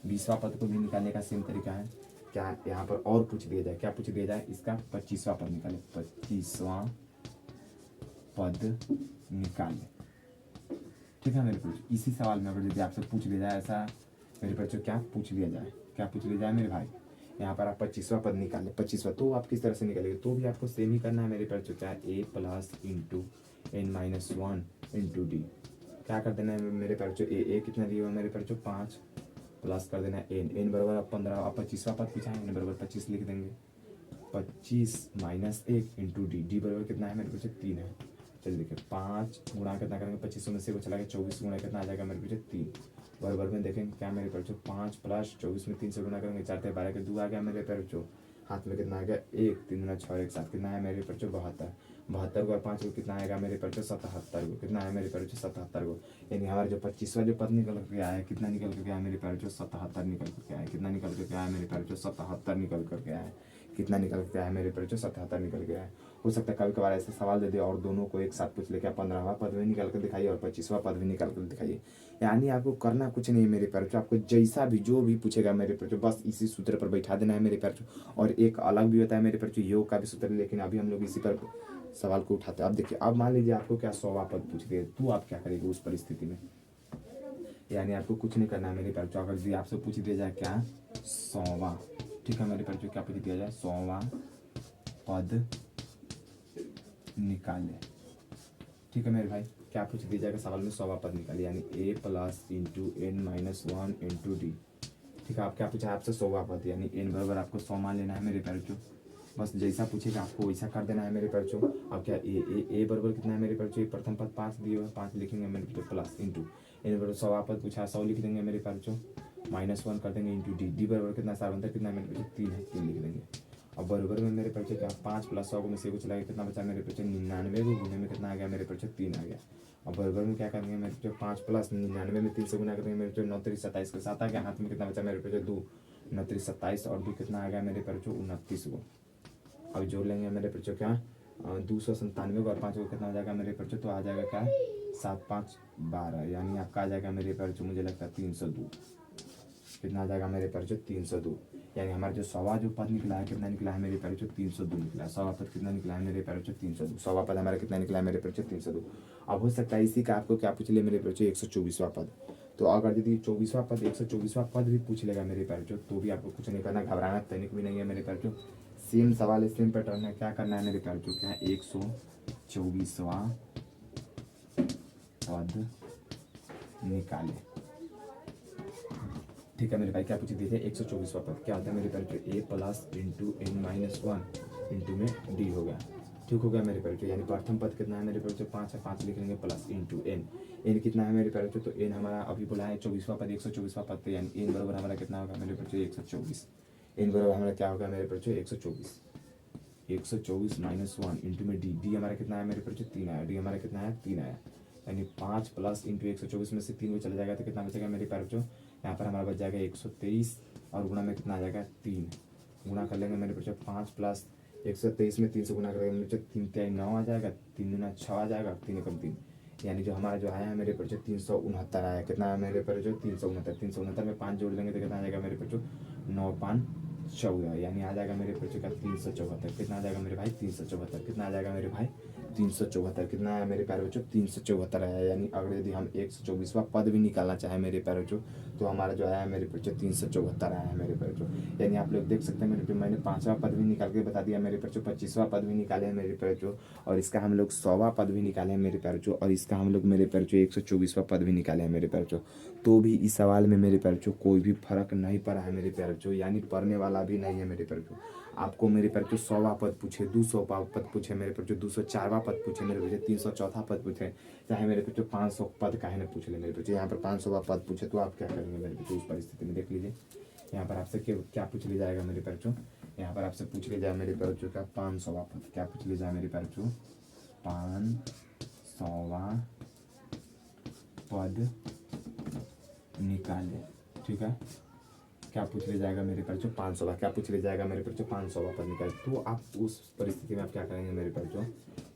20वां पद को भी निकालने का सेम तरीका है क्या यहाँ पर और पूछ दिया जाए क्या पूछ दिया जाए इसका 25वां पद निकाले 25वां पद निकाले। ठीक है मेरे बच्चों इसी सवाल में अगर यदि आपसे पूछ लिया जाए ऐसा मेरे बच्चों क्या पूछ लिया जाए मेरे भाई यहाँ पर आप 25वां पद निकाले, 25वां तो आप किस तरह से निकालेंगे, तो भी आपको सेम ही करना है मेरे प्यारे बच्चों, क्या है A plus into N minus one into D. क्या कर देना है मेरे प्यारे बच्चों, ए कितना दिया हुआ मेरे प्यारे बच्चों 5, प्लस कर देना है एन बराबर अब 15, अब 25वां पद पूछा है, एन बराबर 25 लिख देंगे, 25 माइनस 1 इंटू डी बराबर कितना है मेरे बच्चों 3 है। चलिए देखिए 5 गुणा कितना करेंगे, 25 में से को चला गया 24 गुणा कितना आ जाएगा मेरे बच्चों 3, बराबर में देखेंगे क्या मेरे बच्चों 5 प्लस 24 में 3 से गुणा करेंगे 4 12 के 2 आ गया मेरे बच्चों, हाथ में कितना आ गया 1, 3 गुना 6 एक साथ कितना है मेरे बच्चों 72, 72 को और 5 को कितना आएगा मेरे बच्चों 77 को, कितना है मेरे बच्चों 77 को। यानी हमारा जो 25वां जो पद निकल करके आया है, कितना निकल करके आया मेरे बच्चों 77 निकल करके आया, कितना निकल करके आया मेरे बच्चों 77 निकल करके आया, कितना निकल के आया मेरे बच्चों 77 निकल गया है। हो सकता है कभी कभार ऐसे सवाल दे दे और दोनों को एक साथ पूछ ले, क्या 15वां पद भी निकाल कर दिखाइए और 25वां पद भी निकाल कर दिखाइए। यानी आपको करना कुछ नहीं है मेरे प्यारे बच्चों, आपको जैसा भी जो भी पूछेगा मेरे प्यारे बच्चों बस इसी सूत्र पर बैठा देना है मेरे प्यारे बच्चों। और एक अलग भी होता है मेरे प्यारे बच्चों योग का भी सूत्र, लेकिन अभी हम लोग इसी पर सवाल को उठाते हैं। अब देखिए, अब मान लीजिए आपको क्या 100वां पद पूछ दिया, तो आप क्या करेंगे उस परिस्थिति में। यानी आपको कुछ नहीं करना है मेरे प्यारे बच्चों, अगर जी आपसे पूछ दिया जाए क्या 100वां, ठीक है मेरे प्यारे बच्चों, क्या पूछ दिया जाए 100वां पद निकाले, ठीक है मेरे भाई, क्या पूछ दिया जाएगा सवाल में 100वां पद निकाले, यानी A plus into N minus one into D. ठीक है, आप क्या पूछा आपसे 100वां पद, यानी एन बराबर आपको 100 मान लेना है मेरे प्यारे बच्चों, बस जैसा पूछेगा आपको वैसा कर देना है मेरे प्यारे बच्चों। अब क्या ए बराबर कितना है मेरे प्यारे बच्चों, प्रथम पद 5 दिए हुए 5 लिखेंगे मेरे बच्चों, प्लस इंटू एन बराबर 100वां पद पूछा 100 लिख देंगे मेरे प्यारे बच्चों, -1 कर देंगे इंटू डी बराबर कितना सार बनता है, कितना मेरे बच्चों 3 है, 3 लिख देंगे। अब बराबर में मेरे बच्चे क्या 5 प्लस 100 में से को चला कितना बचा मेरे बच्चे 99 को गुने में कितना आ गया मेरे बच्चे 3 आ गया। अब बराबर में क्या करेंगे मेरे बच्चे 5 प्लस 99 में 3 से गुना करेंगे मेरे बच्चे 9 3 27 के साथ आ गया, हाथ में कितना बचा मेरे बच्चे 2, 9 3 27 और 2 कितना आ गया मेरे बच्चों 29 को। अब जोड़ लेंगे मेरे बच्चों क्या 297 को और 5 को कितना आ जाएगा मेरे बच्चों, तो आ जाएगा क्या 7 5 12, यानी आपका आ जाएगा मेरे बच्चों मुझे लगता है 302, कितना आ जाएगा मेरे बच्चों 302। यानी हमारा जो 100वां जो पद निकला है कितना निकला है मेरे बच्चों 302 निकला है, 100वां पद कितना निकला है मेरे बच्चों 302, 100वां पद हमारा कितना निकला है मेरे बच्चों 302। अब हो सकता है इसी का आपको क्या पूछ ले मेरे बच्चों 124वां पद, तो अगर यदि 24वां पद 124वां पद भी पूछ लेगा मेरे बच्चों तो भी आपको कुछ नहीं करना, घबराना तनिक भी नहीं है मेरे बच्चों, सेम सवाल है सेम पैटर्न है, क्या करना है मेरे बच्चों क्या 124वां पद निकाले। ठीक है मेरे भाई, क्या पूछ दिए थे 124वां पद क्या होता है मेरे बच्चों, A plus into N minus one into में डी हो गया, ठीक हो गया मेरे बच्चों। यानी प्रथम पद कितना है मेरे बच्चों 5 है, 5 लिख लेंगे प्लस इंटू एन कितना है मेरे बच्चों, तो एन हमारा अभी बोला है 24वां पद 124वां पद पे, यानी एन बराबर हमारा कितना होगा मेरे बच्चों 124, एन बराबर हमारा क्या होगा मेरे बच्चों 124, 124 माइनस वन इंटू में डी हमारा कितना है मेरे बच्चों 3 आया, डी हमारा कितना है 3 आया, यानी 5 प्लस इंटू 124 में से 3 को चला जाएगा तो कितना बचेगा मेरे प्यारे बच्चों, यहाँ पर हमारा बच जाएगा 123 और गुणा में कितना आ जाएगा 3, गुणा कर लेंगे मेरे बच्चों 5 प्लस 123 में 3 से गुणा करेंगे मेरे बच्चों 3 3 9 आ जाएगा, 3 गुना 6 आ जाएगा, 3 एकम 3, यानी जो हमारा जो आया है मेरे बच्चों 369 आया, कितना है मेरे बच्चों 369 में 5 जोड़ लेंगे तो कितना आ जाएगा मेरे बच्चों 9 5 14, यानी आ जाएगा मेरे बच्चों का 374, कितना आ जाएगा मेरे भाई 374, कितना आ जाएगा मेरे भाई 374, कितना आया मेरे प्यारे बच्चों 374 आया। यानी अगर यदि हम 124वां पद भी निकालना चाहे मेरे प्यारे बच्चों तो हमारा जो आया है मेरे बच्चों 374 आया है मेरे प्यारे बच्चों। यानी आप लोग देख सकते हैं मेरे बच्चों मैंने 5वां पद भी निकाल के बता दिया मेरे बच्चों, 25वां पद भी निकाले हैं मेरे प्यारे बच्चों, और इसका हम लोग 100वां पद भी निकाले हैं मेरे प्यारे बच्चों, और इसका हम लोग मेरे प्यारे बच्चों 124वां पद भी निकाले हैं मेरे प्यारे बच्चों। तो भी इस सवाल में मेरे प्यारे बच्चों कोई भी फर्क नहीं पड़ा है मेरे प्यारे बच्चों, यानी पढ़ने वाला भी नहीं है मेरे प्यारे बच्चों। आपको मेरे प्यारे बच्चों 100वां पद पूछे, 200वां पद पूछे मेरे प्यारे बच्चों, 204वां पद पूछे मेरे बच्चों, 304वां पद पूछे, चाहे मेरे बच्चों 500 पद काहे ना पूछ ले मेरे बच्चों, यहाँ पर 500वां पद पूछे तो आप क्या करेंगे मेरे बच्चों उस परिस्थिति में। देख लीजिए यहाँ पर आपसे क्या पूछ लिया जाएगा मेरे प्यारे बच्चों, यहाँ पर आपसे पूछ लिया जाए मेरे प्यारे बच्चों का 500वां पद, क्या पूछ लिया जाए मेरे प्यारे बच्चों 500वां पद निकाले। ठीक है, क्या पूछ लिया जाएगा मेरे बच्चों 500वां, क्या पूछ लिया जाएगा मेरे बच्चों 500वां पद निकाले। तो आप उस परिस्थिति में आप क्या करेंगे मेरे बच्चों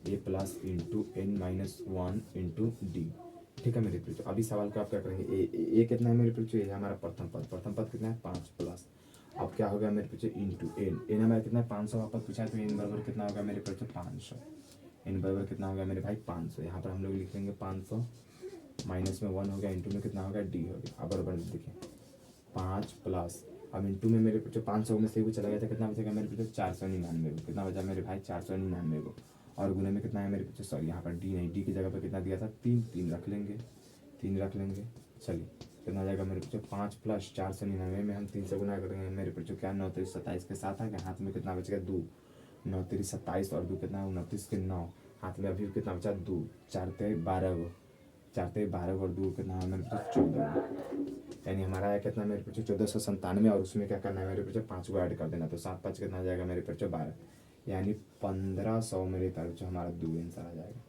A plus into N minus one into D. ठीक है मेरे बच्चों, अभी सवाल को आप क्या करेंगे ए कितना है मेरे बच्चों, ये हमारा प्रथम पद कितना है 5 प्लस, अब क्या होगा मेरे बच्चों इंटू एन हमारा कितना है 500वां पद पूछा है तो एन बराबर कितना होगा मेरे बच्चों 500, एन बराबर कितना होगा मेरे भाई 500, यहाँ पर हम लोग लिख लेंगे 500 माइनस में 1 हो गया इंटू में कितना होगा डी हो गया। अब बराबर देखिए 5 प्लस अब इंटू में मेरे बच्चों 500 में से वो चला गया था, कितना बचेगा मेरे बच्चों 499 को, कितना बचा मेरे भाई 499 को। और गुने में कितना है मेरे बच्चों, सॉरी यहाँ पर डी नहीं, डी की जगह पर कितना दिया था 3, 3 रख लेंगे, 3 रख लेंगे। चलिए कितना हो जाएगा मेरे बच्चों 5 + 499 में हम 3 से गुना करेंगे मेरे बच्चों क्या 9 3 27 के साथ आ गया, हाथ में कितना बच गया 2, 9 3 27 और 2 कितना 29 के 9, हाथ में अभी कितना बचा 2, 4 3 12 को, 4 3 12 और 2 कितना है मेरे बच्चों 14, यानी हमारा है कितना मेरे बच्चों 1497। और उसमें क्या करना है मेरे बच्चों 5 को ऐड कर देना, तो 7 5 कितना आ जाएगा मेरे बच्चों 12, यानी 1500 मेरे प्यारे बच्चों हमारा 2 आंसर आ जाएगा।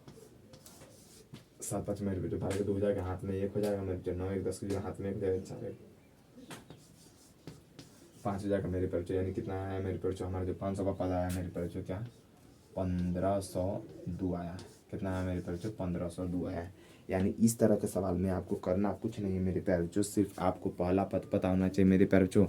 7 5 मेरे बच्चों 12 को 2 हो जाएगा, हाथ में 1 हो जाएगा मेरे बच्चों, 9 1 10 के हाथ में 1 हो जाएगा, 4 5 हो जाएगा मेरे प्यारे बच्चों, यानी कितना आया मेरे प्यारे बच्चों हमारा जो 500 का पद आया मेरे प्यारे बच्चों क्या 1502 आया, कितना आया मेरे प्यारे बच्चों 1502 आया। यानी इस तरह के सवाल में आपको करना कुछ नहीं है मेरे प्यारे बच्चों, सिर्फ आपको पहला पद पता होना चाहिए मेरे प्यारे बच्चों,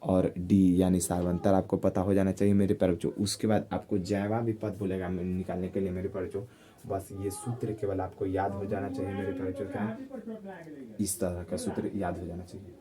और डी यानी सार्वंतर आपको पता हो जाना चाहिए मेरे प्यारे बच्चों। उसके बाद आपको जैवा भी पद बोलेगा निकालने के लिए मेरे प्यारे बच्चों, बस ये सूत्र केवल आपको याद हो जाना चाहिए मेरे प्यारे बच्चों, क्या इस तरह का सूत्र याद हो जाना चाहिए।